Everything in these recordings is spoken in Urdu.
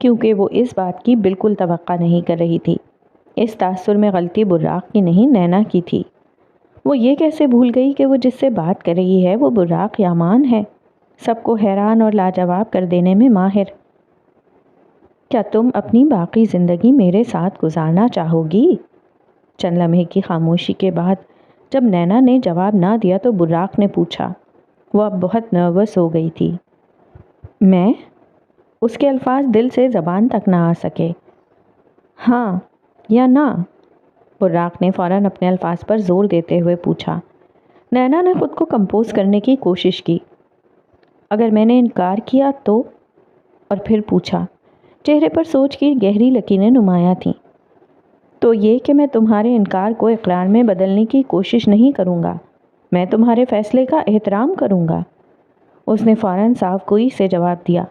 کیونکہ وہ اس بات کی بالکل توقع نہیں کر رہی تھی۔ اس تاثر میں غلطی براق کی نہیں، نینا کی تھی۔ وہ یہ کیسے بھول گئی کہ وہ جس سے بات کر رہی ہے وہ براق یامان ہے، سب کو حیران اور لاجواب کر دینے میں ماہر۔ کیا تم اپنی باقی زندگی میرے ساتھ گزارنا چاہو گی؟ چند لمحے کی خاموشی کے بعد جب نینا نے جواب نہ دیا تو براق نے پوچھا۔ وہ اب بہت نروس ہو گئی تھی۔ میں؟ اس کے الفاظ دل سے زبان تک نہ آ سکے۔ ہاں یا نہ؟ براق نے فوراً اپنے الفاظ پر زور دیتے ہوئے پوچھا۔ نینا نے خود کو کمپوز کرنے کی کوشش کی۔ اگر میں نے انکار کیا تو؟ اور پھر پوچھا، چہرے پر سوچ کی گہری لکیریں نمایاں تھیں۔ تو یہ کہ میں تمہارے انکار کو اقرار میں بدلنے کی کوشش نہیں کروں گا، میں تمہارے فیصلے کا احترام کروں گا۔ اس نے فوراً صاف گوئی سے جواب دیا۔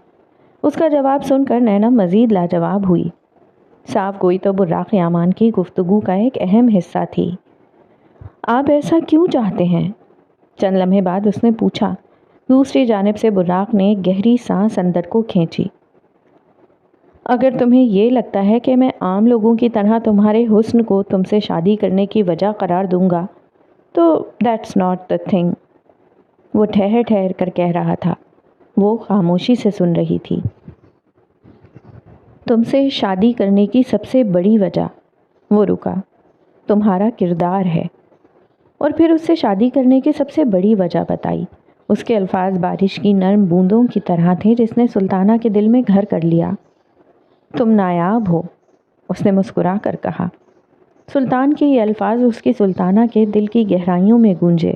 اس کا جواب سن کر نینا مزید لاجواب ہوئی۔ صاف گوئی تو براق یامان کی گفتگو کا ایک اہم حصہ تھی۔ آپ ایسا کیوں چاہتے ہیں؟ چند لمحے بعد اس نے پوچھا۔ دوسری جانب سے براق نے ایک گہری سانس اندر کو کھینچی۔ اگر تمہیں یہ لگتا ہے کہ میں عام لوگوں کی طرح تمہارے حسن کو تم سے شادی کرنے کی وجہ قرار دوں گا تو دیٹس ناٹ دا تھنگ۔ وہ ٹھہر ٹھہر کر کہہ رہا تھا۔ وہ خاموشی سے سن رہی تھی۔ تم سے شادی کرنے کی سب سے بڑی وجہ، وہ رکا، تمہارا کردار ہے۔ اور پھر اس سے شادی کرنے کی سب سے بڑی وجہ بتائی۔ اس کے الفاظ بارش کی نرم بوندوں کی طرح تھے جس نے سلطانہ کے دل میں گھر کر لیا۔ تم نایاب ہو، اس نے مسکرا کر کہا۔ سلطان کے یہ الفاظ اس کی سلطانہ کے دل کی گہرائیوں میں گونجے۔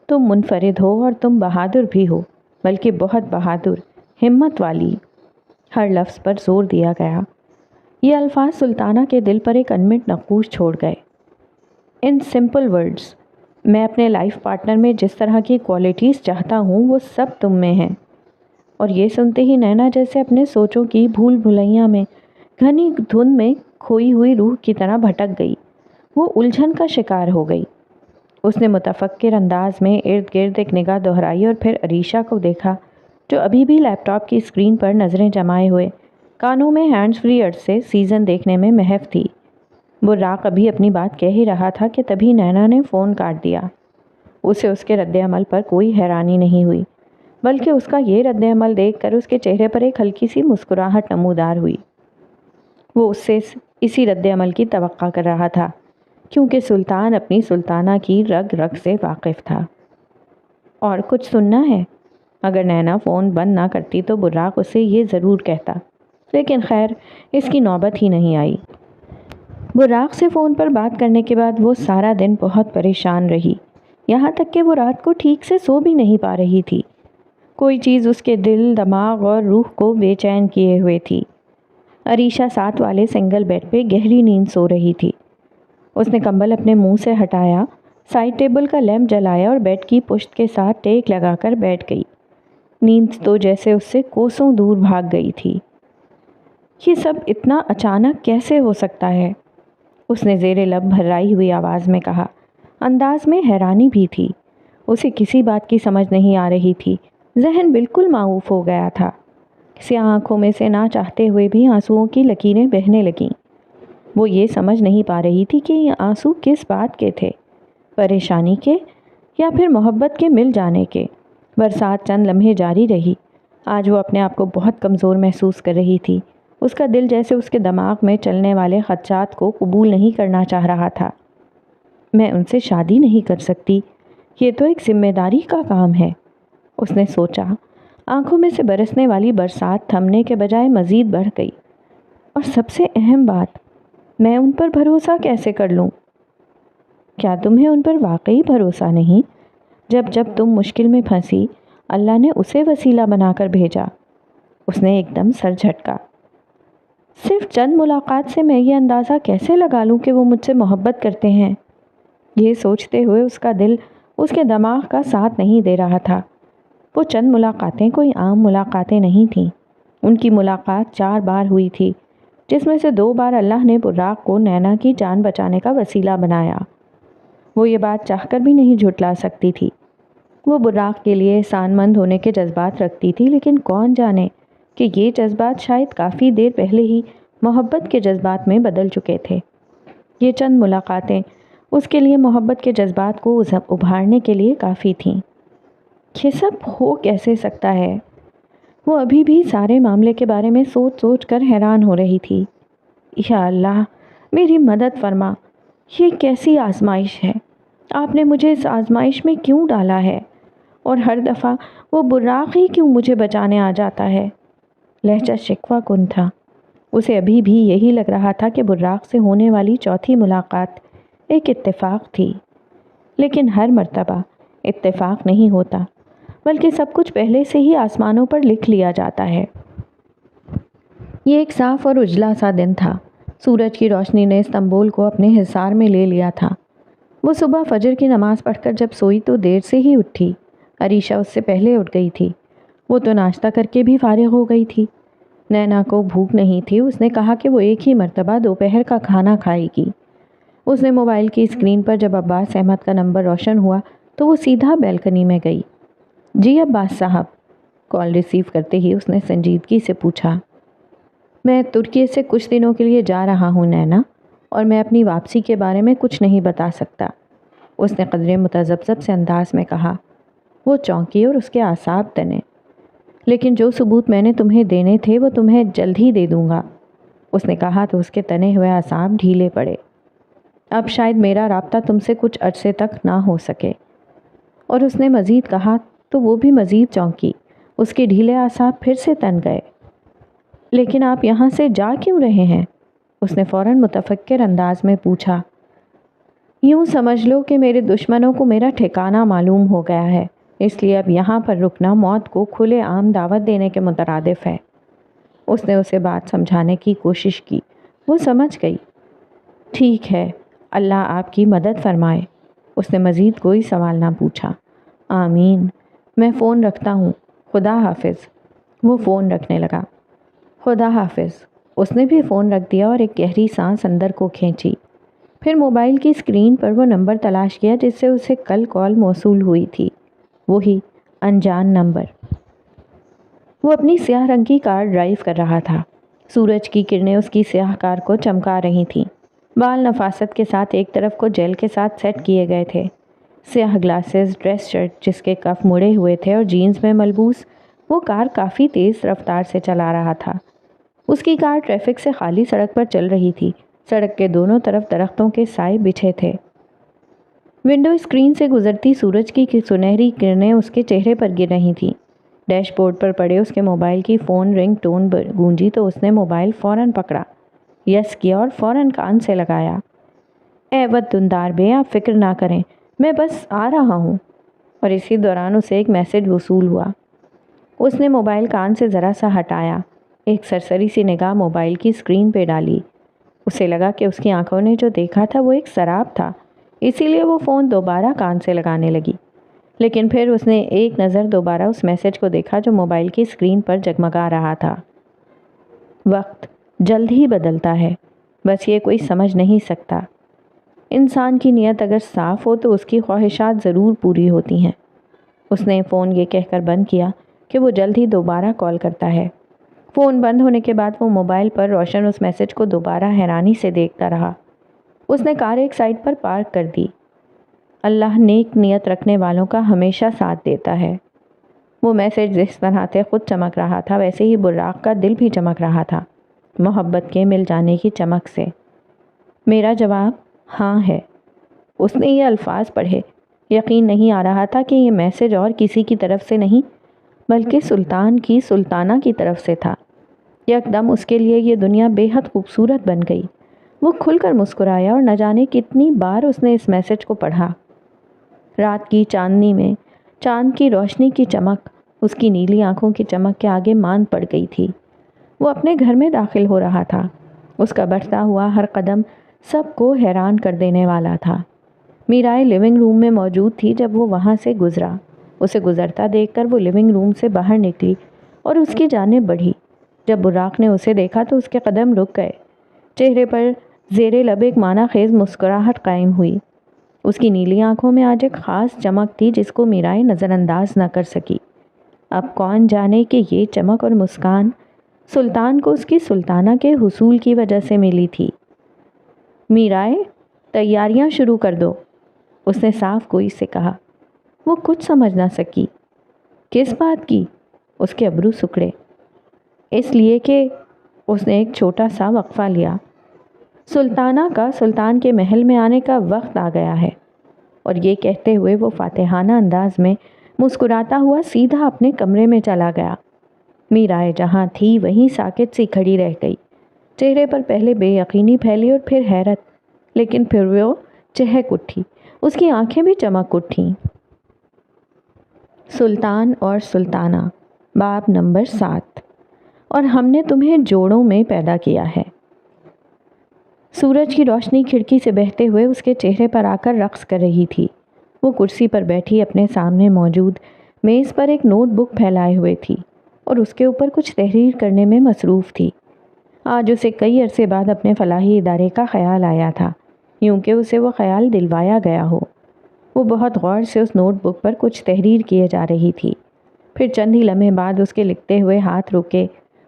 تم منفرد ہو اور تم بہادر بھی ہو، بلکہ بہت بہادر، ہمت والی۔ ہر لفظ پر زور دیا گیا۔ یہ الفاظ سلطانہ کے دل پر ایک انمٹ نقوش چھوڑ گئے۔ ان سمپل ورڈز، میں اپنے لائف پارٹنر میں جس طرح کی کوالٹیز چاہتا ہوں وہ سب تم میں ہیں۔ اور یہ سنتے ہی نینا جیسے اپنے سوچوں کی بھول بھلیاں میں گھنی دھند میں کھوئی ہوئی روح کی طرح بھٹک گئی۔ وہ الجھن کا شکار ہو گئی۔ اس نے متفکر انداز میں ارد گرد ایک نگاہ دہرائی اور پھر عریشہ کو دیکھا جو ابھی بھی لیپ ٹاپ کی اسکرین پر نظریں جمائے ہوئے کانوں میں ہینڈز فری ارج سے سیزن دیکھنے میں محو تھی۔ براق ابھی اپنی بات کہہ ہی رہا تھا کہ تبھی نینا نے فون کاٹ دیا۔ اسے اس کے رد عمل پر کوئی حیرانی نہیں ہوئی، بلکہ اس کا یہ رد عمل دیکھ کر اس کے چہرے پر ایک ہلکی سی مسکراہٹ نمودار ہوئی۔ وہ اس سے اسی رد عمل کی توقع کر رہا تھا، کیونکہ سلطان اپنی سلطانہ کی رگ رگ سے واقف تھا۔ اور کچھ سننا ہے؟ اگر نینا فون بند نہ کرتی تو براق اسے یہ ضرور کہتا، لیکن خیر اس کی نوبت ہی نہیں آئی۔ براق سے فون پر بات کرنے کے بعد وہ سارا دن بہت پریشان رہی، یہاں تک کہ وہ رات کو ٹھیک سے سو بھی نہیں پا رہی تھی۔ کوئی چیز اس کے دل، دماغ اور روح کو بے چین کیے ہوئے تھی۔ عریشہ ساتھ والے سنگل بیڈ پہ گہری نیند سو رہی تھی۔ اس نے کمبل اپنے منہ سے ہٹایا، سائڈ ٹیبل کا لیمپ جلایا اور بیڈ کی پشت کے ساتھ ٹیک لگا کر بیٹھ گئی۔ نیند تو جیسے اس سے کوسوں دور بھاگ گئی تھی۔ یہ سب اتنا اچانک کیسے ہو سکتا ہے؟ اس نے زیر لب بھرائی ہوئی آواز میں کہا۔ انداز میں حیرانی بھی تھی۔ اسے کسی بات کی سمجھ نہیں آ رہی تھی۔ ذہن بالکل معوف ہو گیا تھا۔ سیاہ آنکھوں میں سے نہ چاہتے ہوئے بھی آنسوؤں کی لکیریں بہنے لگیں۔ وہ یہ سمجھ نہیں پا رہی تھی کہ یہ آنسو کس بات کے تھے، پریشانی کے یا پھر محبت کے مل جانے کے۔ برسات چند لمحے جاری رہی۔ آج وہ اپنے آپ کو بہت کمزور محسوس کر رہی تھی۔ اس کا دل جیسے اس کے دماغ میں چلنے والے خدشات کو قبول نہیں کرنا چاہ رہا تھا۔ میں ان سے شادی نہیں کر سکتی، یہ تو ایک ذمہ داری کا کام ہے، اس نے سوچا۔ آنکھوں میں سے برسنے والی برسات تھمنے کے بجائے مزید بڑھ گئی۔ اور سب سے اہم بات، میں ان پر بھروسہ کیسے کر لوں؟ کیا تمہیں ان پر واقعی بھروسہ نہیں؟ جب تم مشکل میں پھنسی، اللہ نے اسے وسیلہ بنا کر بھیجا۔ اس نے ایک دم سر جھٹکا۔ صرف چند ملاقات سے میں یہ اندازہ کیسے لگا لوں کہ وہ مجھ سے محبت کرتے ہیں؟ یہ سوچتے ہوئے اس کا دل اس کے دماغ کا ساتھ نہیں دے رہا تھا۔ وہ چند ملاقاتیں کوئی عام ملاقاتیں نہیں تھیں۔ ان کی ملاقات 4 بار ہوئی تھی، جس میں سے 2 بار اللہ نے براق کو نینا کی جان بچانے کا وسیلہ بنایا۔ وہ یہ بات چاہ کر بھی نہیں جھٹلا سکتی تھی۔ وہ براق کے لیے احسان مند ہونے کے جذبات رکھتی تھی، لیکن کون جانے کہ یہ جذبات شاید کافی دیر پہلے ہی محبت کے جذبات میں بدل چکے تھے۔ یہ چند ملاقاتیں اس کے لیے محبت کے جذبات کو ابھارنے کے لیے کافی تھیں۔ یہ سب ہو کیسے سکتا ہے؟ وہ ابھی بھی سارے معاملے کے بارے میں سوچ سوچ کر حیران ہو رہی تھی۔ یا اللہ، میری مدد فرما، یہ کیسی آزمائش ہے؟ آپ نے مجھے اس آزمائش میں کیوں ڈالا ہے؟ اور ہر دفعہ وہ براق ہی کیوں مجھے بچانے آ جاتا ہے؟ لہجہ شکوہ کن تھا۔ اسے ابھی بھی یہی لگ رہا تھا کہ براق سے ہونے والی چوتھی ملاقات ایک اتفاق تھی، لیکن ہر مرتبہ اتفاق نہیں ہوتا، بلکہ سب کچھ پہلے سے ہی آسمانوں پر لکھ لیا جاتا ہے۔ یہ ایک صاف اور اجلا سا دن تھا۔ سورج کی روشنی نے استنبول کو اپنے حصار میں لے لیا تھا۔ وہ صبح فجر کی نماز پڑھ کر جب سوئی تو دیر سے ہی اٹھی۔ عریشہ اس سے پہلے اٹھ گئی تھی۔ وہ تو ناشتہ کر کے بھی فارغ ہو گئی تھی۔ نینا کو بھوک نہیں تھی۔ اس نے کہا کہ وہ ایک ہی مرتبہ دوپہر کا کھانا کھائے گی۔ اس نے موبائل کی اسکرین پر جب عباس احمد کا نمبر روشن ہوا تو وہ سیدھا بیلکنی میں گئی۔ جی عباس صاحب، کال ریسیو کرتے ہی اس نے سنجیدگی سے پوچھا۔ میں ترکی سے کچھ دنوں کے لیے جا رہا ہوں نینا، اور میں اپنی واپسی کے بارے میں کچھ نہیں بتا سکتا، اس نے قدرے متذبذب سے انداز میں کہا۔ وہ چونکی اور اس کے اعصاب تنے۔ لیکن جو ثبوت میں نے تمہیں دینے تھے وہ تمہیں جلد ہی دے دوں گا، اس نے کہا تو اس کے تنے ہوئے اعصاب ڈھیلے پڑے۔ اب شاید میرا رابطہ تم سے کچھ عرصے تک نہ ہو سکے، اور اس نے مزید کہا تو وہ بھی مزید چونکی۔ اس کے ڈھیلے اعصاب پھر سے تن گئے۔ لیکن آپ یہاں سے جا کیوں رہے ہیں؟ اس نے فوراً متفکر انداز میں پوچھا۔ یوں سمجھ لو کہ میرے دشمنوں کو میرا ٹھکانہ معلوم ہو گیا ہے، اس لیے اب یہاں پر رکنا موت کو کھلے عام دعوت دینے کے مترادف ہے۔ اس نے اسے بات سمجھانے کی کوشش کی۔ وہ سمجھ گئی۔ ٹھیک ہے، اللہ آپ کی مدد فرمائے۔ اس نے مزید کوئی سوال نہ پوچھا۔ آمین۔ میں فون رکھتا ہوں، خدا حافظ۔ وہ فون رکھنے لگا۔ خدا حافظ۔ اس نے بھی فون رکھ دیا اور ایک گہری سانس اندر کو کھینچی۔ پھر موبائل کی اسکرین پر وہ نمبر تلاش کیا جس سے اسے کل کال موصول ہوئی تھی، وہی انجان نمبر۔ وہ اپنی سیاہ رنگ کی کار ڈرائیو کر رہا تھا۔ سورج کی کرنیں اس کی سیاہ کار کو چمکا رہی تھیں۔ بال نفاست کے ساتھ ایک طرف کو جیل کے ساتھ سیٹ کیے گئے تھے۔ سیاہ گلاسز، ڈریس شرٹ جس کے کف مڑے ہوئے تھے اور جینز میں ملبوس، وہ کار کافی تیز رفتار سے چلا رہا تھا۔ اس کی کار ٹریفک سے خالی سڑک پر چل رہی تھی۔ سڑک کے دونوں طرف درختوں کے سائے بچھے تھے۔ ونڈو اسکرین سے گزرتی سورج کی سنہری کرنیں اس کے چہرے پر گر رہی تھیں۔ ڈیش بورڈ پر پڑے اس کے موبائل کی فون رنگ ٹون گونجی تو اس نے موبائل فوراً پکڑا، یس کیا اور فوراً کان سے لگایا۔ اے ود دندار بے، آپ فکر نہ کریں، میں بس آ رہا ہوں۔ اور اسی دوران اسے ایک میسج وصول ہوا۔ اس نے موبائل کان سے ذرا سا ہٹایا، ایک سرسری سی نگاہ موبائل کی اسکرین پہ ڈالی۔ اسے لگا کہ اس کی آنکھوں نے جو دیکھا تھا وہ ایک سراب تھا، اسی لیے وہ فون دوبارہ کان سے لگانے لگی۔ لیکن پھر اس نے ایک نظر دوبارہ اس میسج کو دیکھا جو موبائل کی اسکرین پر جگمگا رہا تھا۔ وقت جلد ہی بدلتا ہے، بس یہ کوئی سمجھ نہیں سکتا۔ انسان کی نیت اگر صاف ہو تو اس کی خواہشات ضرور پوری ہوتی ہیں۔ اس نے فون یہ کہہ کر بند کیا کہ وہ جلد ہی دوبارہ کال کرتا ہے۔ فون بند ہونے کے بعد وہ موبائل پر روشن اس میسج کو دوبارہ حیرانی سے دیکھتا رہا۔ اس نے کار ایک سائڈ پر پارک کر دی۔ اللہ نیک نیت رکھنے والوں کا ہمیشہ ساتھ دیتا ہے۔ وہ میسج جس طرح سے خود چمک رہا تھا ویسے ہی براق کا دل بھی چمک رہا تھا، محبت کے مل جانے کی چمک سے۔ میرا جواب ہاں ہے۔ اس نے یہ الفاظ پڑھے۔ یقین نہیں آ رہا تھا کہ یہ میسج اور کسی کی طرف سے نہیں بلکہ سلطان کی سلطانہ کی طرف سے تھا۔ یکدم اس کے لیے یہ دنیا بے حد خوبصورت بن گئی۔ وہ کھل کر مسکرایا اور نہ جانے کتنی بار اس نے اس میسج کو پڑھا۔ رات کی چاندنی میں چاند کی روشنی کی چمک اس کی نیلی آنکھوں کی چمک کے آگے مان پڑ گئی تھی۔ وہ اپنے گھر میں داخل ہو رہا تھا۔ اس کا بڑھتا ہوا ہر قدم سب کو حیران کر دینے والا تھا۔ میرائے لیونگ روم میں موجود تھی جب وہ وہاں سے گزرا۔ اسے گزرتا دیکھ کر وہ لیونگ روم سے باہر نکلی اور اس کی جانب بڑھی۔ جب براق نے اسے دیکھا تو اس کے قدم رک گئے۔ چہرے پر زیر لب ایک معنی خیز مسکراہٹ قائم ہوئی۔ اس کی نیلی آنکھوں میں آج ایک خاص چمک تھی جس کو میرائے نظر انداز نہ کر سکی۔ اب کون جانے کہ یہ چمک اور مسکان سلطان کو اس کی سلطانہ کے حصول کی وجہ سے ملی تھی۔ میرائے، تیاریاں شروع کر دو، اس نے صاف گوئی سے کہا۔ وہ کچھ سمجھ نہ سکی۔ کس بات کی؟ اس کے ابرو سکڑے۔ اس لیے کہ اس نے ایک چھوٹا سا وقفہ لیا۔ سلطانہ کا سلطان کے محل میں آنے کا وقت آ گیا ہے، اور یہ کہتے ہوئے وہ فاتحانہ انداز میں مسکراتا ہوا سیدھا اپنے کمرے میں چلا گیا۔ میرائے جہاں تھی وہیں ساکت سی کھڑی رہ گئی۔ چہرے پر پہلے بے یقینی پھیلی اور پھر حیرت، لیکن پھر وہ چہک اٹھی، اس کی آنکھیں بھی چمک اٹھیں۔ سلطان اور سلطانہ، باب نمبر 7۔ اور ہم نے تمہیں جوڑوں میں پیدا کیا ہے۔ سورج کی روشنی کھڑکی سے بہتے ہوئے اس کے چہرے پر آ کر رقص کر رہی تھی۔ وہ کرسی پر بیٹھی اپنے سامنے موجود میز پر ایک نوٹ بک پھیلائے ہوئے تھی اور اس کے اوپر کچھ تحریر کرنے میں مصروف تھی۔ آج اسے کئی عرصے بعد اپنے فلاحی ادارے کا خیال آیا تھا، یوں کہ اسے وہ خیال دلوایا گیا ہو۔ وہ بہت غور سے اس نوٹ بک پر کچھ تحریر کیے جا رہی تھی۔ پھر چند ہی لمحے بعد اس کے لکھتے ہوئے ہاتھ رکے۔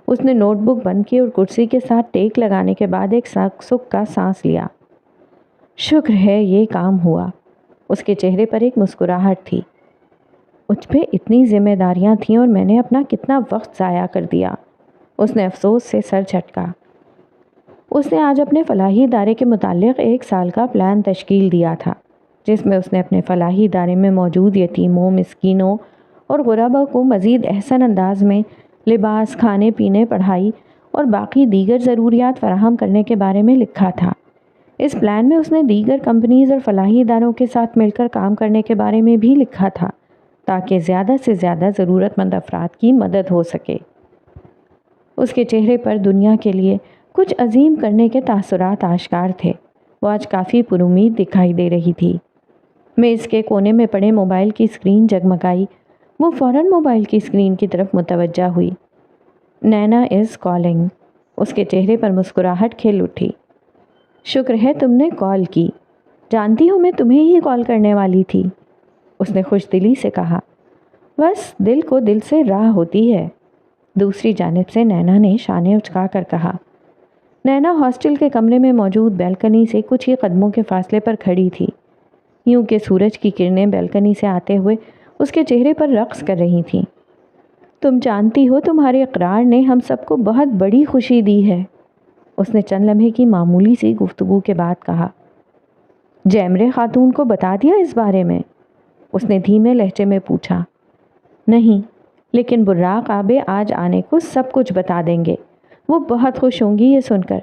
اس نے نوٹ بک بند کی اور کرسی کے ساتھ ٹیک لگانے کے بعد ایک سکھ کا سانس لیا۔ شکر ہے یہ کام ہوا۔ اس کے چہرے پر ایک مسکراہٹ تھی۔ مجھ پہ اتنی ذمہ داریاں تھیں اور میں نے اپنا کتنا وقت ضائع کر دیا۔ اس نے افسوس سے سر جھٹکا۔ اس نے آج اپنے فلاحی ادارے کے متعلق 1 سال کا پلان تشکیل دیا تھا، جس میں اس نے اپنے فلاحی ادارے میں موجود یتیموں، مسکینوں اور غربا کو مزید احسن انداز میں لباس، کھانے پینے، پڑھائی اور باقی دیگر ضروریات فراہم کرنے کے بارے میں لکھا تھا۔ اس پلان میں اس نے دیگر کمپنیز اور فلاحی اداروں کے ساتھ مل کر کام کرنے کے بارے میں بھی لکھا تھا، تاکہ زیادہ سے زیادہ ضرورت مند افراد کی مدد ہو سکے۔ اس کے چہرے پر دنیا کے لیے کچھ عظیم کرنے کے تاثرات آشکار تھے۔ وہ آج کافی پر امید دکھائی دے رہی تھی۔ میز کے کونے میں پڑے موبائل کی اسکرین جگمگائی۔ وہ فوراً موبائل کی اسکرین کی طرف متوجہ ہوئی۔ نینا از کالنگ۔ اس کے چہرے پر مسکراہٹ کھل اٹھی۔ شکر ہے تم نے کال کی۔ جانتی ہو میں تمہیں ہی کال کرنے والی تھی، اس نے خوش دلی سے کہا۔ بس دل کو دل سے راہ ہوتی ہے، دوسری جانب سے نینا نے شانے اچکا کر کہا۔ نینا ہاسٹل کے کمرے میں موجود بیلکنی سے کچھ ہی قدموں کے فاصلے پر کھڑی تھی، یوں کہ سورج کی کرنیں بیلکنی سے آتے ہوئے اس کے چہرے پر رقص کر رہی تھیں۔ تم جانتی ہو تمہارے اقرار نے ہم سب کو بہت بڑی خوشی دی ہے، اس نے چند لمحے کی معمولی سی گفتگو کے بعد کہا۔ جیمرے خاتون کو بتا دیا اس بارے میں؟ اس نے دھیمے لہجے میں پوچھا۔ نہیں، لیکن براق آبے آج آنے کو سب کچھ بتا دیں گے۔ وہ بہت خوش ہوں گی یہ سن کر۔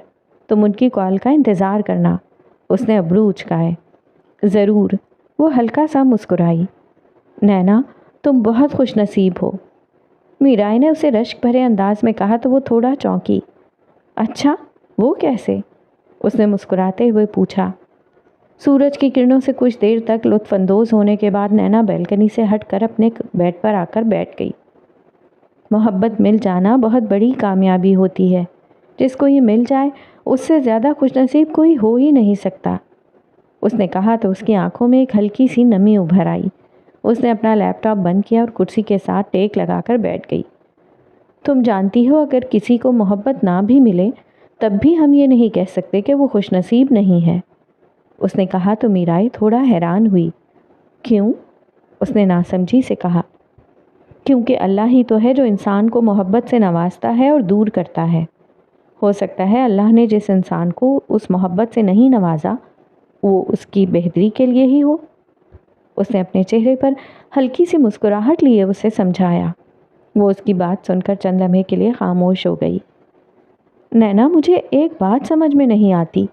تم ان کی کال کا انتظار کرنا، اس نے ابرو اچکائے۔ ضرور، وہ ہلکا سا مسکرائی۔ نینا، تم بہت خوش نصیب ہو، میرائے نے اسے رشک بھرے انداز میں کہا تو وہ تھوڑا چونکی۔ اچھا، وہ کیسے؟ اس نے مسکراتے ہوئے پوچھا۔ سورج کی کرنوں سے کچھ دیر تک لطف اندوز ہونے کے بعد نینا بیلکنی سے ہٹ کر اپنے بیڈ پر آ کر بیٹھ گئی۔ محبت مل جانا بہت بڑی کامیابی ہوتی ہے۔ جس کو یہ مل جائے اس سے زیادہ خوش نصیب کوئی ہو ہی نہیں سکتا، اس نے کہا تو اس کی آنکھوں میں ایک ہلکی سی نمی ابھر آئی۔ اس نے اپنا لیپ ٹاپ بند کیا اور کرسی کے ساتھ ٹیک لگا کر بیٹھ گئی۔ تم جانتی ہو اگر کسی کو محبت نہ بھی ملے تب بھی ہم یہ نہیں کہہ سکتے کہ وہ خوش نصیب نہیں ہے، اس نے کہا تو میرائے تھوڑا حیران ہوئی۔ کیوں؟ اس نے ناسمجھی سے کہا۔ کیونکہ اللہ ہی تو ہے جو انسان کو محبت سے نوازتا ہے اور دور کرتا ہے۔ ہو سکتا ہے اللہ نے جس انسان کو اس محبت سے نہیں نوازا وہ اس کی بہتری کے لیے ہی ہو، اس نے اپنے چہرے پر ہلکی سی مسکراہٹ لیے اسے سمجھایا۔ وہ اس کی بات سن کر چند لمحے کے لیے خاموش ہو گئی۔ نینا، مجھے ایک بات سمجھ میں نہیں آتی،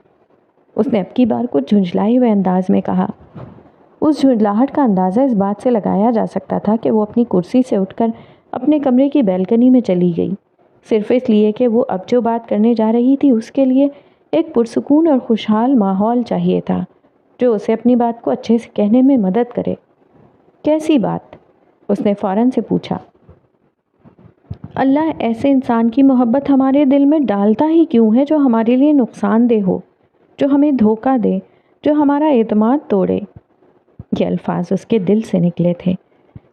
اس نے اب کی بار کچھ جھنجھلائے ہوئے انداز میں کہا۔ اس جھنجھلاہٹ کا اندازہ اس بات سے لگایا جا سکتا تھا کہ وہ اپنی کرسی سے اٹھ کر اپنے کمرے کی بیلکنی میں چلی گئی، صرف اس لیے کہ وہ اب جو بات کرنے جا رہی تھی اس کے لیے ایک پرسکون اور خوشحال ماحول چاہیے تھا جو اسے اپنی بات کو اچھے سے کہنے میں مدد کرے۔ کیسی بات؟ اس نے فوراً سے پوچھا۔ اللہ ایسے انسان کی محبت ہمارے دل میں ڈالتا ہی کیوں ہے جو ہمارے لیے نقصان دہ ہو، جو ہمیں دھوکہ دے، جو ہمارا اعتماد توڑے؟ یہ الفاظ اس کے دل سے نکلے تھے۔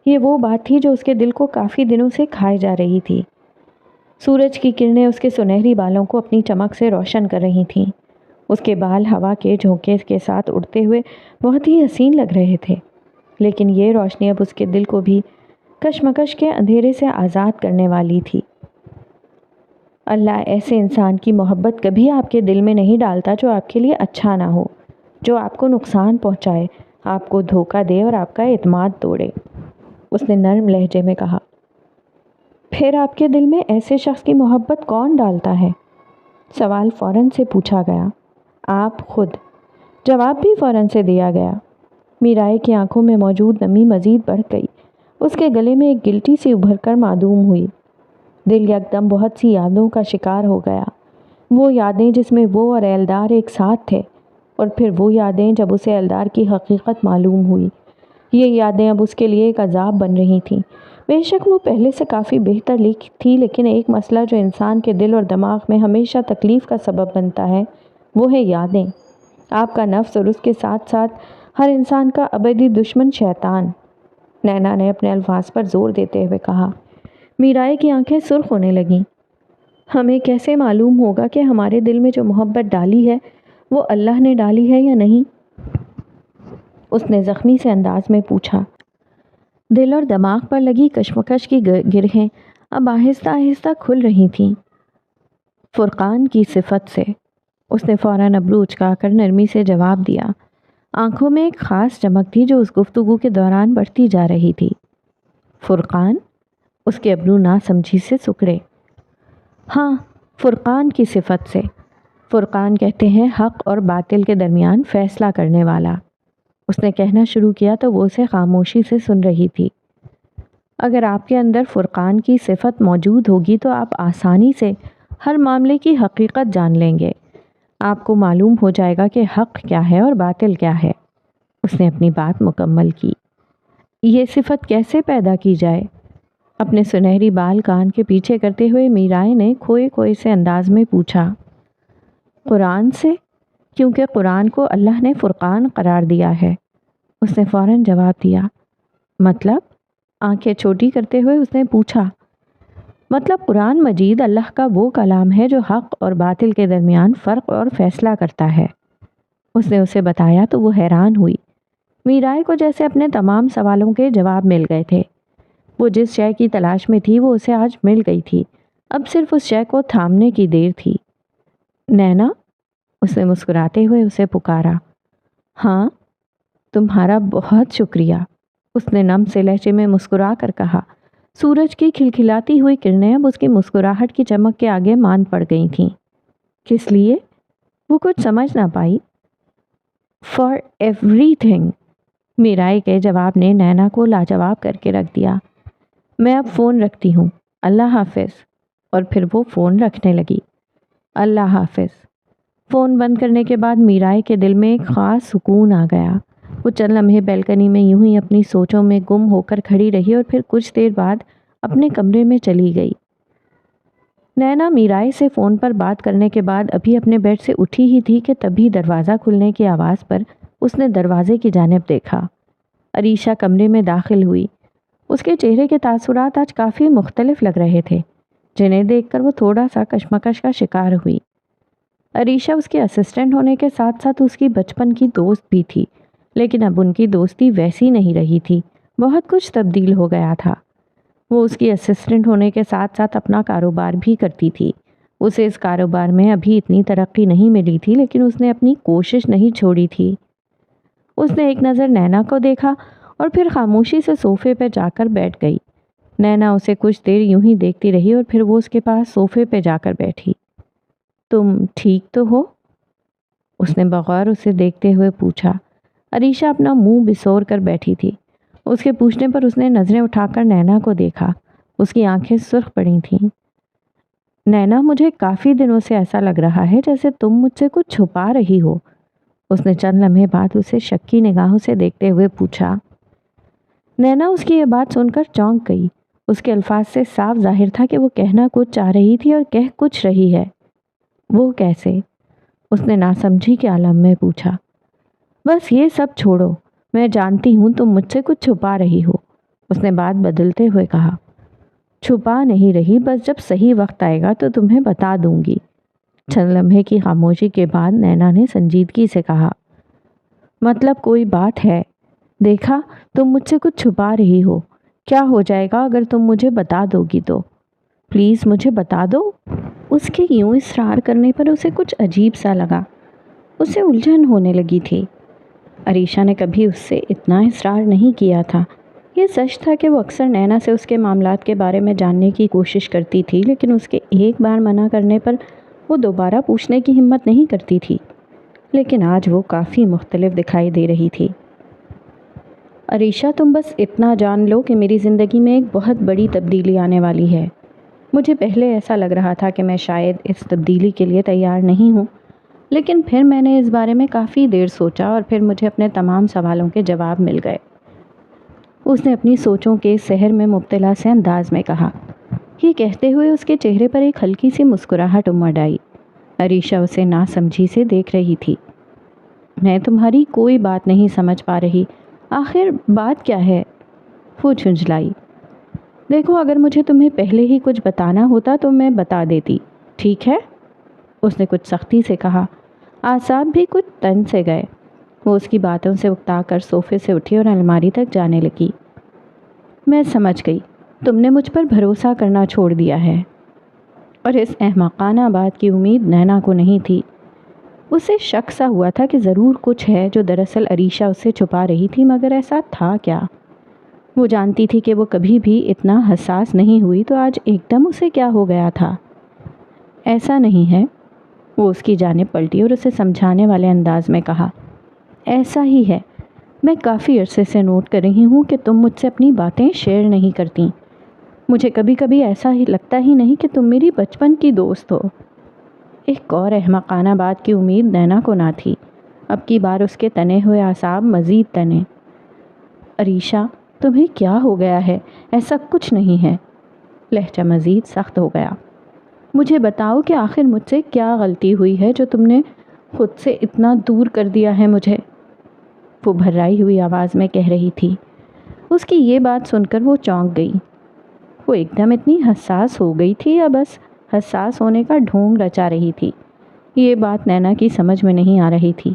یہ وہ بات تھی جو اس کے دل کو کافی دنوں سے کھائے جا رہی تھی۔ سورج کی کرنیں اس کے سنہری بالوں کو اپنی چمک سے روشن کر رہی تھیں۔ اس کے بال ہوا کے جھونکے کے ساتھ اڑتے ہوئے بہت ہی حسین لگ رہے تھے، لیکن یہ روشنی اب اس کے دل کو بھی کشمکش کے اندھیرے سے آزاد کرنے والی تھی۔ اللہ ایسے انسان کی محبت کبھی آپ کے دل میں نہیں ڈالتا جو آپ کے لیے اچھا نہ ہو، جو آپ کو نقصان پہنچائے، آپ کو دھوکہ دے اور آپ کا اعتماد توڑے۔ اس نے نرم لہجے میں کہا۔ پھر آپ کے دل میں ایسے شخص کی محبت کون ڈالتا ہے؟ سوال فوراً سے پوچھا گیا۔ آپ خود۔ جواب بھی فوراً سے دیا گیا۔ میرائے کی آنکھوں میں موجود نمی مزید بڑھ گئی۔ اس کے گلے میں ایک گلٹی سی ابھر کر معدوم ہوئی۔ دل یکدم بہت سی یادوں کا شکار ہو گیا۔ وہ یادیں جس میں وہ اور ایلدار ایک ساتھ تھے، اور پھر وہ یادیں جب اسے ایلدار کی حقیقت معلوم ہوئی۔ یہ یادیں اب اس کے لیے ایک عذاب بن رہی تھیں۔ بے شک وہ پہلے سے کافی بہتر تھی، لیکن ایک مسئلہ جو انسان کے دل اور دماغ میں ہمیشہ تکلیف کا سبب بنتا ہے وہ ہے یادیں۔ آپ کا نفس اور اس کے ساتھ ساتھ ہر انسان کا ابدی دشمن شیطان۔ نینا نے اپنے الفاظ پر زور دیتے ہوئے کہا۔ میرائے کی آنکھیں سرخ ہونے لگیں۔ ہمیں کیسے معلوم ہوگا کہ ہمارے دل میں جو محبت ڈالی ہے وہ اللہ نے ڈالی ہے یا نہیں؟ اس نے زخمی سے انداز میں پوچھا۔ دل اور دماغ پر لگی کشمکش کی گرہیں اب آہستہ آہستہ کھل رہی تھیں۔ فرقان کی صفت سے، اس نے فوراً ابرو اچکا کر نرمی سے جواب دیا۔ آنکھوں میں ایک خاص چمک تھی جو اس گفتگو کے دوران بڑھتی جا رہی تھی۔ فرقان؟ اس کے ابرو ناسمجھی سے سکڑے۔ ہاں، فرقان کی صفت سے۔ فرقان کہتے ہیں حق اور باطل کے درمیان فیصلہ کرنے والا۔ اس نے کہنا شروع کیا تو وہ اسے خاموشی سے سن رہی تھی۔ اگر آپ کے اندر فرقان کی صفت موجود ہوگی تو آپ آسانی سے ہر معاملے کی حقیقت جان لیں گے۔ آپ کو معلوم ہو جائے گا کہ حق کیا ہے اور باطل کیا ہے۔ اس نے اپنی بات مکمل کی۔ یہ صفت کیسے پیدا کی جائے؟ اپنے سنہری بال کان کے پیچھے کرتے ہوئے میرائے نے کھوئے کھوئے سے انداز میں پوچھا۔ قرآن سے، کیونکہ قرآن کو اللہ نے فرقان قرار دیا ہے۔ اس نے فوراً جواب دیا۔ مطلب؟ آنکھیں چھوٹی کرتے ہوئے اس نے پوچھا۔ مطلب قرآن مجید اللہ کا وہ کلام ہے جو حق اور باطل کے درمیان فرق اور فیصلہ کرتا ہے۔ اس نے اسے بتایا تو وہ حیران ہوئی۔ میرائے کو جیسے اپنے تمام سوالوں کے جواب مل گئے تھے۔ وہ جس شے کی تلاش میں تھی وہ اسے آج مل گئی تھی۔ اب صرف اس شے کو تھامنے کی دیر تھی۔ نینا؟ اس نے مسکراتے ہوئے اسے پکارا۔ ہاں؟ تمہارا بہت شکریہ، اس نے نم سے لہجے میں مسکرا کر کہا۔ سورج کی کھلکھلاتی ہوئی کرنیں اب اس کی مسکراہٹ کی چمک کے آگے مان پڑ گئی تھیں۔ کس لیے؟ وہ کچھ سمجھ نہ پائی۔ فار ایوری تھنگ، میرائے کے جواب نے نینا کو لاجواب کر کے رکھ دیا۔ میں اب فون رکھتی ہوں، اللہ حافظ۔ اور پھر وہ فون رکھنے لگی۔ اللہ حافظ۔ فون بند کرنے کے بعد میرائے کے دل میں ایک خاص سکون آ گیا۔ وہ چند لمحے بیلکنی میں یوں ہی اپنی سوچوں میں گم ہو کر کھڑی رہی اور پھر کچھ دیر بعد اپنے کمرے میں چلی گئی۔ نینا میرائے سے فون پر بات کرنے کے بعد ابھی اپنے بیڈ سے اٹھی ہی تھی کہ تبھی دروازہ کھلنے کی آواز پر اس نے دروازے کی جانب دیکھا۔ عریشہ کمرے میں داخل ہوئی۔ اس کے چہرے کے تاثرات آج کافی مختلف لگ رہے تھے، جنہیں دیکھ کر وہ تھوڑا سا کشمکش کا شکار ہوئی۔ عریشہ اس کی اسسٹنٹ ہونے کے ساتھ ساتھ اس کی بچپن کی دوست بھی تھی، لیکن اب ان کی دوستی ویسی نہیں رہی تھی، بہت کچھ تبدیل ہو گیا تھا۔ وہ اس کی اسسٹنٹ ہونے کے ساتھ ساتھ اپنا کاروبار بھی کرتی تھی۔ اسے اس کاروبار میں ابھی اتنی ترقی نہیں ملی تھی، لیکن اس نے اپنی کوشش نہیں چھوڑی تھی۔ اس نے ایک نظر نینا کو دیکھا اور پھر خاموشی سے صوفے پہ جا کر بیٹھ گئی۔ نینا اسے کچھ دیر یوں ہی دیکھتی رہی اور پھر وہ اس کے پاس صوفے پہ جا کر بیٹھی۔ تم ٹھیک تو ہو؟ اس نے بغور اسے دیکھتے ہوئے پوچھا۔ عریشہ اپنا منہ بسور کر بیٹھی تھی۔ اس کے پوچھنے پر اس نے نظریں اٹھا کر نینا کو دیکھا۔ اس کی آنکھیں سرخ پڑی تھیں۔ نینا، مجھے کافی دنوں سے ایسا لگ رہا ہے جیسے تم مجھ سے کچھ چھپا رہی ہو۔ اس نے چند لمحے بعد اسے شکی نگاہوں سے دیکھتے ہوئے پوچھا۔ نینا اس کی یہ بات سن کر چونک گئی۔ اس کے الفاظ سے صاف ظاہر تھا کہ وہ کہنا کچھ چاہ رہی تھی اور کہہ کچھ رہی ہے۔ وہ کیسے؟ اس نے ناسمجھی کے عالم میں پوچھا۔ بس یہ سب چھوڑو، میں جانتی ہوں تم مجھ سے کچھ چھپا رہی ہو، اس نے بات بدلتے ہوئے کہا۔ چھپا نہیں رہی، بس جب صحیح وقت آئے گا تو تمہیں بتا دوں گی۔ چند لمحے کی خاموشی کے بعد نینا نے سنجیدگی سے کہا، مطلب کوئی بات ہے؟ دیکھا، تم مجھ سے کچھ چھپا رہی ہو۔ کیا ہو جائے گا اگر تم مجھے بتا دو گی تو؟ پلیز مجھے بتا دو۔ اس کے یوں اصرار کرنے پر اسے کچھ عجیب سا لگا، اسے الجھن ہونے لگی تھی۔ عریشہ نے کبھی اس سے اتنا اصرار نہیں کیا تھا۔ یہ سچ تھا کہ وہ اکثر نینا سے اس کے معاملات کے بارے میں جاننے کی کوشش کرتی تھی، لیکن اس کے ایک بار منع کرنے پر وہ دوبارہ پوچھنے کی ہمت نہیں کرتی تھی۔ لیکن آج وہ کافی مختلف دکھائی دے رہی تھی۔ عریشہ، تم بس اتنا جان لو کہ میری زندگی میں ایک بہت بڑی تبدیلی آنے والی ہے۔ مجھے پہلے ایسا لگ رہا تھا کہ میں شاید اس تبدیلی کے لیے تیار نہیں ہوں، لیکن پھر میں نے اس بارے میں کافی دیر سوچا اور پھر مجھے اپنے تمام سوالوں کے جواب مل گئے۔ اس نے اپنی سوچوں کے سحر میں مبتلا سے انداز میں کہا۔ یہ کہتے ہوئے اس کے چہرے پر ایک ہلکی سی مسکراہٹ امڑ آئی۔ عریشہ اسے ناسمجھی سے دیکھ رہی تھی۔ میں تمہاری کوئی بات نہیں سمجھ پا رہی، آخر بات کیا ہے؟ وہ جھنجھلائی۔ دیکھو، اگر مجھے تمہیں پہلے ہی کچھ بتانا ہوتا تو میں بتا دیتی، ٹھیک ہے؟ اس نے کچھ سختی سے کہا۔ اعصاب بھی کچھ تن سے گئے۔ وہ اس کی باتوں سے اکتا کر صوفے سے اٹھی اور الماری تک جانے لگی۔ میں سمجھ گئی، تم نے مجھ پر بھروسہ کرنا چھوڑ دیا ہے۔ اور اس احمقانہ بات کی امید نینا کو نہیں تھی۔ اسے شک سا ہوا تھا کہ ضرور کچھ ہے جو دراصل عریشہ اس سے چھپا رہی تھی، مگر ایسا تھا کیا؟ وہ جانتی تھی کہ وہ کبھی بھی اتنا حساس نہیں ہوئی، تو آج ایک دم اسے کیا ہو گیا تھا؟ ایسا نہیں ہے۔ وہ اس کی جانب پلٹی اور اسے سمجھانے والے انداز میں کہا، ایسا ہی ہے۔ میں کافی عرصے سے نوٹ کر رہی ہوں کہ تم مجھ سے اپنی باتیں شیئر نہیں کرتی۔ مجھے کبھی کبھی ایسا ہی لگتا ہی نہیں کہ تم میری بچپن کی دوست ہو۔ ایک اور احمقانہ بات کی امید نینا کو نہ تھی۔ اب کی بار اس کے تنے ہوئے اعصاب مزید تنے۔ عریشہ، تمہیں کیا ہو گیا ہے؟ ایسا کچھ نہیں ہے۔ لہجہ مزید سخت ہو گیا۔ مجھے بتاؤ کہ آخر مجھ سے کیا غلطی ہوئی ہے جو تم نے خود سے اتنا دور کر دیا ہے مجھے؟ وہ بھرائی ہوئی آواز میں کہہ رہی تھی۔ اس کی یہ بات سن کر وہ چونک گئی۔ وہ ایک دم اتنی حساس ہو گئی تھی یا بس حساس ہونے کا ڈھونگ رچا رہی تھی؟ یہ بات نینا کی سمجھ میں نہیں آ رہی تھی۔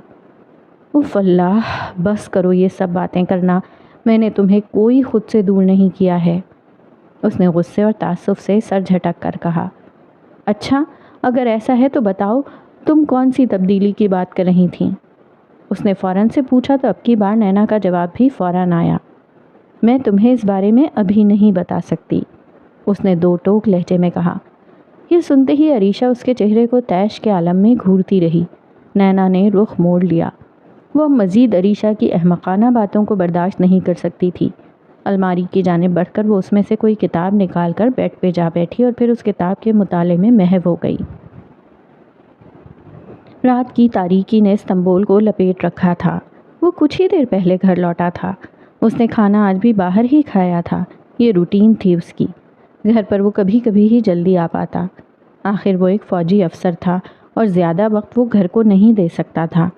اف اللہ، بس کرو یہ سب باتیں کرنا، میں نے تمہیں کوئی خود سے دور نہیں کیا ہے۔ اس نے غصے اور تعصب سے سر جھٹک کر کہا۔ اچھا، اگر ایسا ہے تو بتاؤ، تم کون سی تبدیلی کی بات کر رہی تھیں؟ اس نے فوراً سے پوچھا تو اب کی بار نینا کا جواب بھی فوراً آیا۔ میں تمہیں اس بارے میں ابھی نہیں بتا سکتی، اس نے دو ٹوک لہجے میں کہا۔ یہ سنتے ہی عریشہ اس کے چہرے کو طیش کے عالم میں گھورتی رہی۔ نینا نے رخ موڑ لیا۔ وہ مزید عریشہ کی احمقانہ باتوں کو برداشت نہیں کر سکتی تھی۔ الماری کی جانب بڑھ کر وہ اس میں سے کوئی کتاب نکال کر بیڈ پہ جا بیٹھی اور پھر اس کتاب کے مطالعے میں محو ہو گئی۔ رات کی تاریکی نے استنبول کو لپیٹ رکھا تھا۔ وہ کچھ ہی دیر پہلے گھر لوٹا تھا۔ اس نے کھانا آج بھی باہر ہی کھایا تھا۔ یہ روٹین تھی اس کی۔ گھر پر وہ کبھی کبھی ہی جلدی آ پاتا۔ آخر وہ ایک فوجی افسر تھا اور زیادہ وقت وہ گھر کو نہیں دے سکتا تھا۔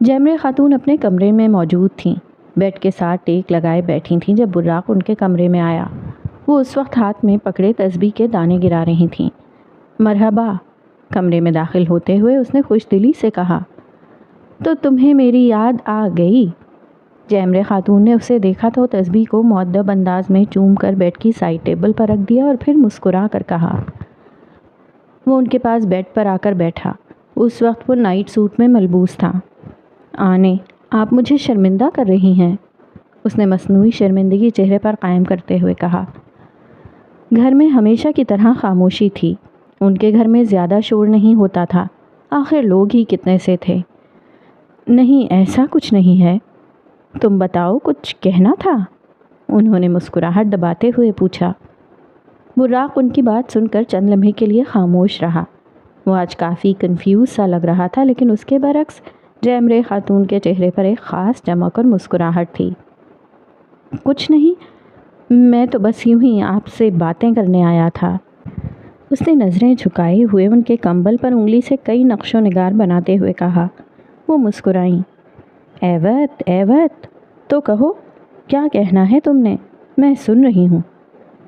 جیمرے خاتون اپنے کمرے میں موجود تھیں۔ بیڈ کے ساتھ ٹیک لگائے بیٹھی تھیں جب براق ان کے کمرے میں آیا۔ وہ اس وقت ہاتھ میں پکڑے تسبیح کے دانے گرا رہی تھیں۔ مرحبا، کمرے میں داخل ہوتے ہوئے اس نے خوش دلی سے کہا۔ تو تمہیں میری یاد آ گئی؟ جیمرے خاتون نے اسے دیکھا تو تسبیح کو مؤدب انداز میں چوم کر بیڈ کی سائڈ ٹیبل پر رکھ دیا اور پھر مسکرا کر کہا۔ وہ ان کے پاس بیڈ پر آ کر بیٹھا۔ اس وقت وہ نائٹ سوٹ میں ملبوس تھا۔ آنے، آپ مجھے شرمندہ کر رہی ہیں، اس نے مصنوعی شرمندگی چہرے پر قائم کرتے ہوئے کہا۔ گھر میں ہمیشہ کی طرح خاموشی تھی۔ ان کے گھر میں زیادہ شور نہیں ہوتا تھا، آخر لوگ ہی کتنے سے تھے۔ نہیں، ایسا کچھ نہیں ہے۔ تم بتاؤ، کچھ کہنا تھا؟ انہوں نے مسکراہٹ دباتے ہوئے پوچھا۔ براق ان کی بات سن کر چند لمحے کے لیے خاموش رہا۔ وہ آج کافی کنفیوز سا لگ رہا تھا، لیکن اس کے برعکس جیمرے خاتون کے چہرے پر ایک خاص چمک اور مسکراہٹ تھی۔ کچھ نہیں، میں تو بس یوں ہی آپ سے باتیں کرنے آیا تھا۔ اس نے نظریں جھکائے ہوئے ان کے کمبل پر انگلی سے کئی نقش و نگار بناتے ہوئے کہا۔ وہ مسکرائیں۔ ایوت، تو کہو، کیا کہنا ہے تم نے؟ میں سن رہی ہوں۔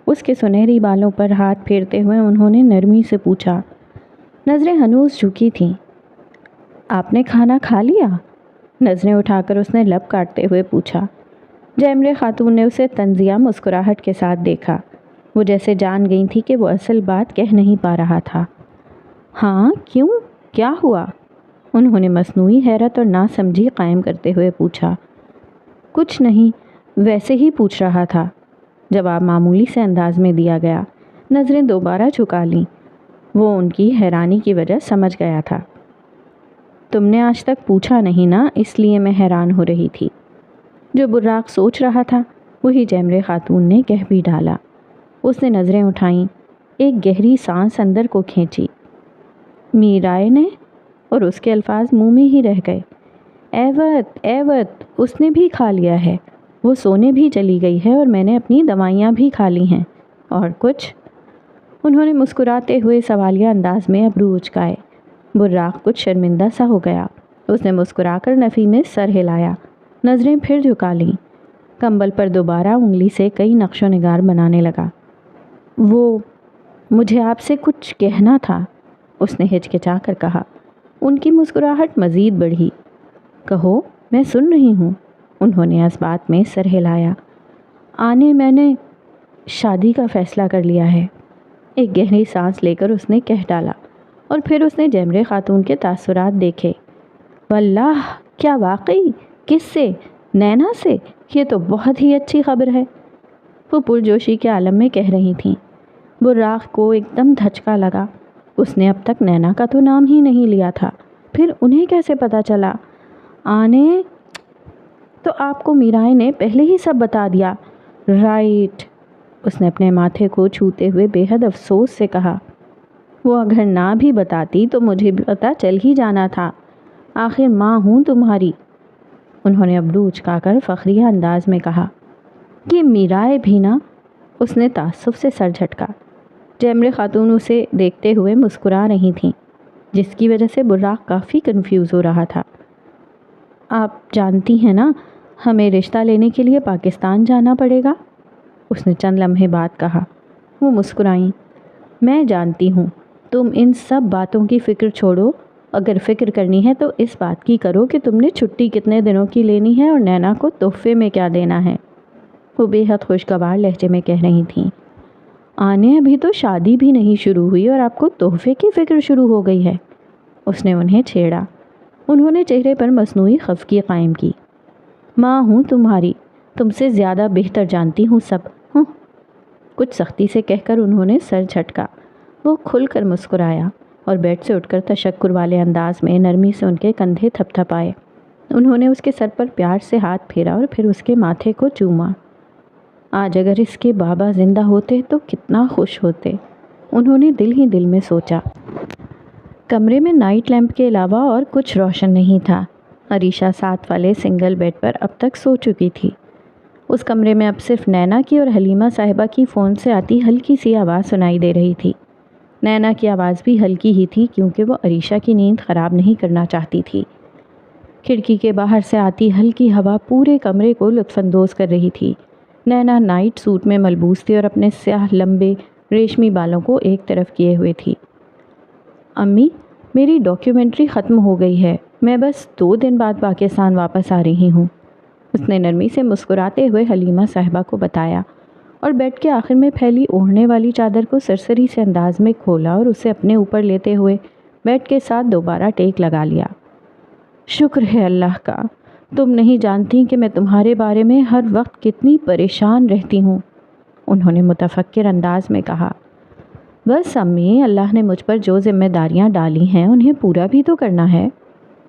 اس کے سنہری بالوں پر ہاتھ پھیرتے ہوئے انہوں نے نرمی سے پوچھا۔ نظریں ہنوز جھکی تھیں۔ آپ نے کھانا کھا لیا؟ نظریں اٹھا کر اس نے لب کاٹتے ہوئے پوچھا۔ جیمرے خاتون نے اسے طنزیہ مسکراہٹ کے ساتھ دیکھا۔ وہ جیسے جان گئی تھی کہ وہ اصل بات کہہ نہیں پا رہا تھا۔ ہاں کیوں؟ کیا ہوا؟ انہوں نے مصنوعی حیرت اور ناسمجھی قائم کرتے ہوئے پوچھا۔ کچھ نہیں، ویسے ہی پوچھ رہا تھا، جواب معمولی سے انداز میں دیا گیا۔ نظریں دوبارہ جھکا لیں۔ وہ ان کی حیرانی کی وجہ سمجھ گیا تھا۔ تم نے آج تک پوچھا نہیں نا، اس لیے میں حیران ہو رہی تھی۔ جو براق سوچ رہا تھا وہی جیمرے خاتون نے کہہ بھی ڈالا۔ اس نے نظریں اٹھائیں، ایک گہری سانس اندر کو کھینچی۔ میرائے نے؟ اور اس کے الفاظ منہ میں ہی رہ گئے۔ ایوت ایوت، اس نے بھی کھا لیا ہے، وہ سونے بھی چلی گئی ہے اور میں نے اپنی دوائیاں بھی کھا لی ہیں۔ اور کچھ؟ انہوں نے مسکراتے ہوئے سوالیہ انداز میں ابرو اچکائے۔ براق کچھ شرمندہ سا ہو گیا۔ اس نے مسکرا کر نفی میں سر ہلایا، نظریں پھر جھکا لیں۔ کمبل پر دوبارہ انگلی سے کئی نقش و نگار بنانے لگا۔ مجھے آپ سے کچھ کہنا تھا، اس نے ہچکچا کر کہا۔ ان کی مسکراہٹ مزید بڑھی۔ کہو، میں سن رہی ہوں۔ انہوں نے اس بات میں سر ہلایا۔ میں نے شادی کا فیصلہ کر لیا ہے۔ ایک گہری سانس لے کر اس نے کہہ ڈالا، اور پھر اس نے جیمرے خاتون کے تاثرات دیکھے۔ واللہ، کیا واقعی؟ کس سے؟ نینا سے؟ یہ تو بہت ہی اچھی خبر ہے، وہ پرجوشی کے عالم میں کہہ رہی تھیں۔ براق کو ایک دم دھچکا لگا۔ اس نے اب تک نینا کا تو نام ہی نہیں لیا تھا، پھر انہیں کیسے پتا چلا؟ تو آپ کو میرائے نے پہلے ہی سب بتا دیا؟ رائٹ، اس نے اپنے ماتھے کو چھوتے ہوئے بے حد افسوس سے کہا۔ وہ اگر نہ بھی بتاتی تو مجھے بھی پتا چل ہی جانا تھا، آخر ماں ہوں تمہاری۔ انہوں نے ابرو اچکا کر فخریہ انداز میں کہا۔ یہ میرائے بھی نا؟ اس نے تعصب سے سر جھٹکا۔ جیمرے خاتون اسے دیکھتے ہوئے مسکرا رہی تھیں، جس کی وجہ سے براق کافی کنفیوز ہو رہا تھا۔ آپ جانتی ہیں نا، ہمیں رشتہ لینے کے لیے پاکستان جانا پڑے گا، اس نے چند لمحے بعد کہا۔ وہ مسکرائیں۔ میں جانتی ہوں، تم ان سب باتوں کی فکر چھوڑو، اگر فکر کرنی ہے تو اس بات کی کرو کہ تم نے چھٹی کتنے دنوں کی لینی ہے اور نینا کو تحفے میں کیا دینا ہے، وہ بے حد خوشگوار لہجے میں کہہ رہی تھیں۔ ابھی تو شادی بھی نہیں شروع ہوئی اور آپ کو تحفے کی فکر شروع ہو گئی ہے، اس نے انہیں چھیڑا۔ انہوں نے چہرے پر مصنوعی خفگی قائم کی۔ ماں ہوں تمہاری، تم سے زیادہ بہتر جانتی ہوں سب۔ کچھ سختی سے کہہ کر انہوں نے سر جھٹکا۔ وہ کھل کر مسکرایا اور بیڈ سے اٹھ کر تشکر والے انداز میں نرمی سے ان کے کندھے تھپ تھپائے۔ انہوں نے اس کے سر پر پیار سے ہاتھ پھیرا اور پھر اس کے ماتھے کو چوما۔ آج اگر اس کے بابا زندہ ہوتے تو کتنا خوش ہوتے، انہوں نے دل ہی دل میں سوچا۔ کمرے میں نائٹ لیمپ کے علاوہ اور کچھ روشن نہیں تھا۔ عریشہ ساتھ والے سنگل بیڈ پر اب تک سو چکی تھی۔ اس کمرے میں اب صرف نینا کی اور حلیمہ صاحبہ کی فون سے آتی ہلکی سی آواز سنائی دے رہی تھی۔ نینا کی آواز بھی ہلکی ہی تھی کیونکہ وہ عریشہ کی نیند خراب نہیں کرنا چاہتی تھی۔ کھڑکی کے باہر سے آتی ہلکی ہوا پورے کمرے کو لطف اندوز کر رہی تھی۔ نینا نائٹ سوٹ میں ملبوس تھی اور اپنے سیاہ لمبے ریشمی بالوں کو ایک طرف کیے ہوئے تھی۔ امی، میری ڈاکیومنٹری ختم ہو گئی ہے، میں بس 2 دن بعد پاکستان واپس آ رہی ہوں، اس نے نرمی سے مسکراتے ہوئے حلیمہ صاحبہ کو بتایا، اور بیڈ کے آخر میں پھیلی اوڑھنے والی چادر کو سرسری سے انداز میں کھولا اور اسے اپنے اوپر لیتے ہوئے بیڈ کے ساتھ دوبارہ ٹیک لگا لیا۔ شکر ہے اللہ کا، تم نہیں جانتی کہ میں تمہارے بارے میں ہر وقت کتنی پریشان رہتی ہوں، انہوں نے متفکر انداز میں کہا۔ بس امی، اللہ نے مجھ پر جو ذمہ داریاں ڈالی ہیں انہیں پورا بھی تو کرنا ہے،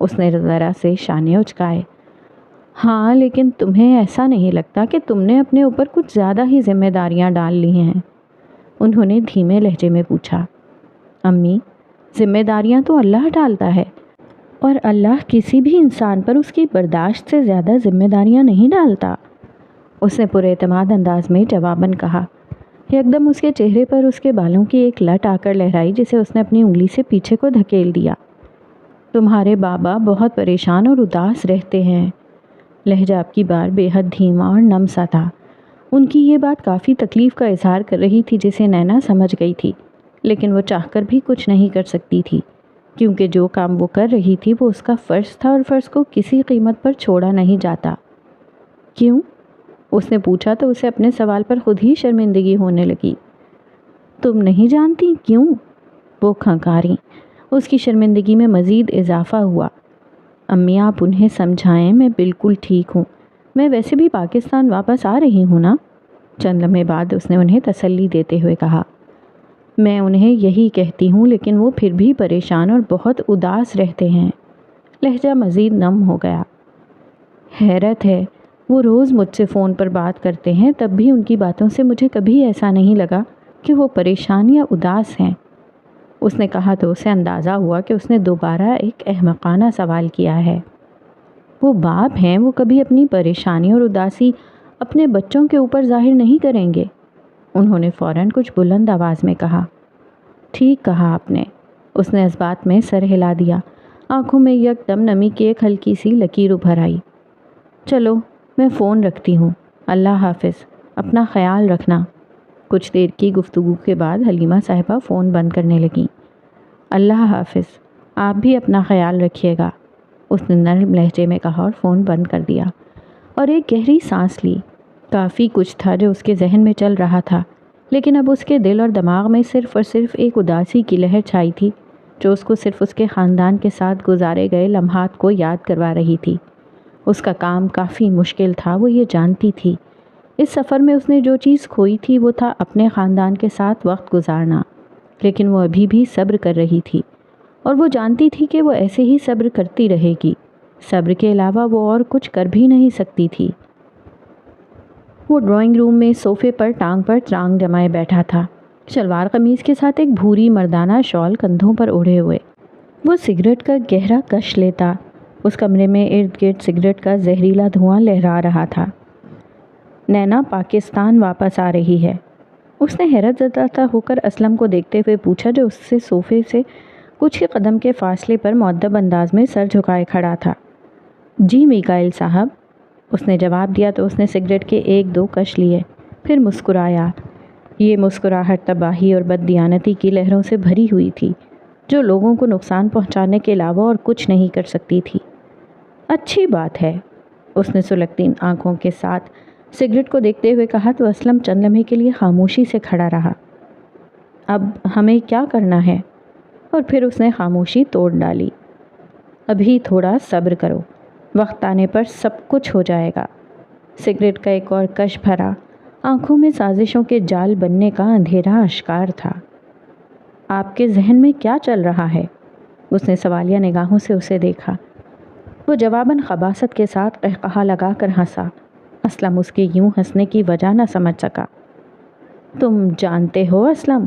اس نے ذرا سے شانے اچکائے۔ ہاں، لیکن تمہیں ایسا نہیں لگتا کہ تم نے اپنے اوپر کچھ زیادہ ہی ذمہ داریاں ڈال لی ہیں، انہوں نے دھیمے لہجے میں پوچھا۔ امی، ذمہ داریاں تو اللہ ڈالتا ہے، اور اللہ کسی بھی انسان پر اس کی برداشت سے زیادہ ذمہ داریاں نہیں ڈالتا، اس نے پر اعتماد انداز میں جواباً کہا۔ یکدم اس کے چہرے پر اس کے بالوں کی ایک لٹ آ کر لہرائی جسے اس نے اپنی انگلی سے پیچھے کو دھکیل دیا۔ تمہارے بابا بہت پریشان اور اداس رہتے ہیں، لہجہ اب کی بار بے حد دھیما اور نم سا تھا۔ ان کی یہ بات کافی تکلیف کا اظہار کر رہی تھی جسے نینا سمجھ گئی تھی، لیکن وہ چاہ کر بھی کچھ نہیں کر سکتی تھی، کیونکہ جو کام وہ کر رہی تھی وہ اس کا فرض تھا اور فرض کو کسی قیمت پر چھوڑا نہیں جاتا۔ کیوں؟ اس نے پوچھا تو اسے اپنے سوال پر خود ہی شرمندگی ہونے لگی۔ تم نہیں جانتی کیوں؟ وہ کھنکاری۔ اس کی شرمندگی میں مزید اضافہ ہوا۔ امی آپ انہیں سمجھائیں، میں بالکل ٹھیک ہوں، میں ویسے بھی پاکستان واپس آ رہی ہوں نا۔ چند لمحے بعد اس نے انہیں تسلی دیتے ہوئے کہا۔ میں انہیں یہی کہتی ہوں لیکن وہ پھر بھی پریشان اور بہت اداس رہتے ہیں۔ لہجہ مزید نم ہو گیا۔ حیرت ہے، وہ روز مجھ سے فون پر بات کرتے ہیں، تب بھی ان کی باتوں سے مجھے کبھی ایسا نہیں لگا کہ وہ پریشان یا اداس ہیں۔ اس نے کہا تو اسے اندازہ ہوا کہ اس نے دوبارہ ایک احمقانہ سوال کیا ہے۔ وہ باپ ہیں، وہ کبھی اپنی پریشانی اور اداسی اپنے بچوں کے اوپر ظاہر نہیں کریں گے۔ انہوں نے فوراً کچھ بلند آواز میں کہا۔ ٹھیک کہا آپ نے۔ اس نے اس بات میں سر ہلا دیا۔ آنکھوں میں یکدم نمی کی ایک ہلکی سی لکیر ابھر آئی۔ چلو میں فون رکھتی ہوں، اللہ حافظ، اپنا خیال رکھنا۔ کچھ دیر کی گفتگو کے بعد حلیمہ صاحبہ فون بند کرنے لگیں۔ اللہ حافظ، آپ بھی اپنا خیال رکھیے گا، اس نے نرم لہجے میں کہا اور فون بند کر دیا، اور ایک گہری سانس لی۔ کافی کچھ تھا جو اس کے ذہن میں چل رہا تھا، لیکن اب اس کے دل اور دماغ میں صرف اور صرف ایک اداسی کی لہر چھائی تھی جو اس کو صرف اس کے خاندان کے ساتھ گزارے گئے لمحات کو یاد کروا رہی تھی۔ اس کا کام کافی مشکل تھا، وہ یہ جانتی تھی۔ اس سفر میں اس نے جو چیز کھوئی تھی وہ تھا اپنے خاندان کے ساتھ وقت گزارنا، لیکن وہ ابھی بھی صبر کر رہی تھی، اور وہ جانتی تھی کہ وہ ایسے ہی صبر کرتی رہے گی۔ صبر کے علاوہ وہ اور کچھ کر بھی نہیں سکتی تھی۔ وہ ڈرائنگ روم میں صوفے پر ٹانگ جمائے بیٹھا تھا، شلوار قمیض کے ساتھ ایک بھوری مردانہ شال کندھوں پر اوڑھے ہوئے۔ وہ سگریٹ کا گہرا کش لیتا۔ اس کمرے میں ارد گرد سگریٹ کا زہریلا دھواں لہرا رہا تھا۔ نینا پاکستان واپس آ رہی ہے، اس نے حیرت زدہ ہو کر اسلم کو دیکھتے ہوئے پوچھا، جو اس سے صوفے سے کچھ ہی قدم کے فاصلے پر مؤدب انداز میں سر جھکائے کھڑا تھا۔ جی میکائل صاحب، اس نے جواب دیا تو اس نے سگریٹ کے ایک دو کش لیے، پھر مسکرایا۔ یہ مسکراہٹ تباہی اور بددیانتی کی لہروں سے بھری ہوئی تھی جو لوگوں کو نقصان پہنچانے کے علاوہ اور کچھ نہیں کر سکتی تھی۔ اچھی بات ہے، اس نے سلگتی آنکھوں کے ساتھ سگریٹ کو دیکھتے ہوئے کہا تو اسلم چند لمحے کے لیے خاموشی سے کھڑا رہا۔ اب ہمیں کیا کرنا ہے؟ اور پھر اس نے خاموشی توڑ ڈالی۔ ابھی تھوڑا صبر کرو، وقت آنے پر سب کچھ ہو جائے گا۔ سگریٹ کا ایک اور کش بھرا، آنکھوں میں سازشوں کے جال بننے کا اندھیرا آشکار تھا۔ آپ کے ذہن میں کیا چل رہا ہے؟ اس نے سوالیہ نگاہوں سے اسے دیکھا۔ وہ جواباً خباثت کے ساتھ قہقہا لگا کر ہنسا۔ اسلم اس کے یوں ہنسنے کی وجہ نہ سمجھ سکا۔ تم جانتے ہو اسلم،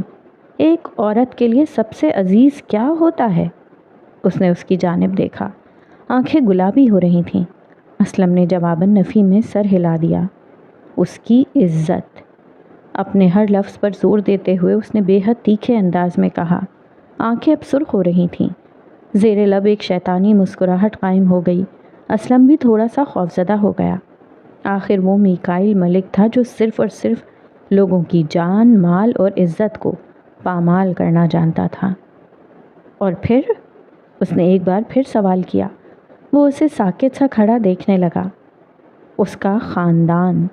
ایک عورت کے لیے سب سے عزیز کیا ہوتا ہے؟ اس نے اس کی جانب دیکھا، آنکھیں گلابی ہو رہی تھیں۔ اسلم نے جواباً نفی میں سر ہلا دیا۔ اس کی عزت۔ اپنے ہر لفظ پر زور دیتے ہوئے اس نے بے حد تیکھے انداز میں کہا۔ آنکھیں اب سرخ ہو رہی تھیں۔ زیر لب ایک شیطانی مسکراہٹ قائم ہو گئی۔ اسلم بھی تھوڑا سا خوفزدہ ہو گیا۔ آخر وہ میکائل ملک تھا جو صرف اور صرف لوگوں کی جان، مال اور عزت کو پامال کرنا جانتا تھا۔ اور پھر؟ اس نے ایک بار پھر سوال کیا۔ وہ اسے ساکت سا کھڑا دیکھنے لگا۔ اس کا خاندان۔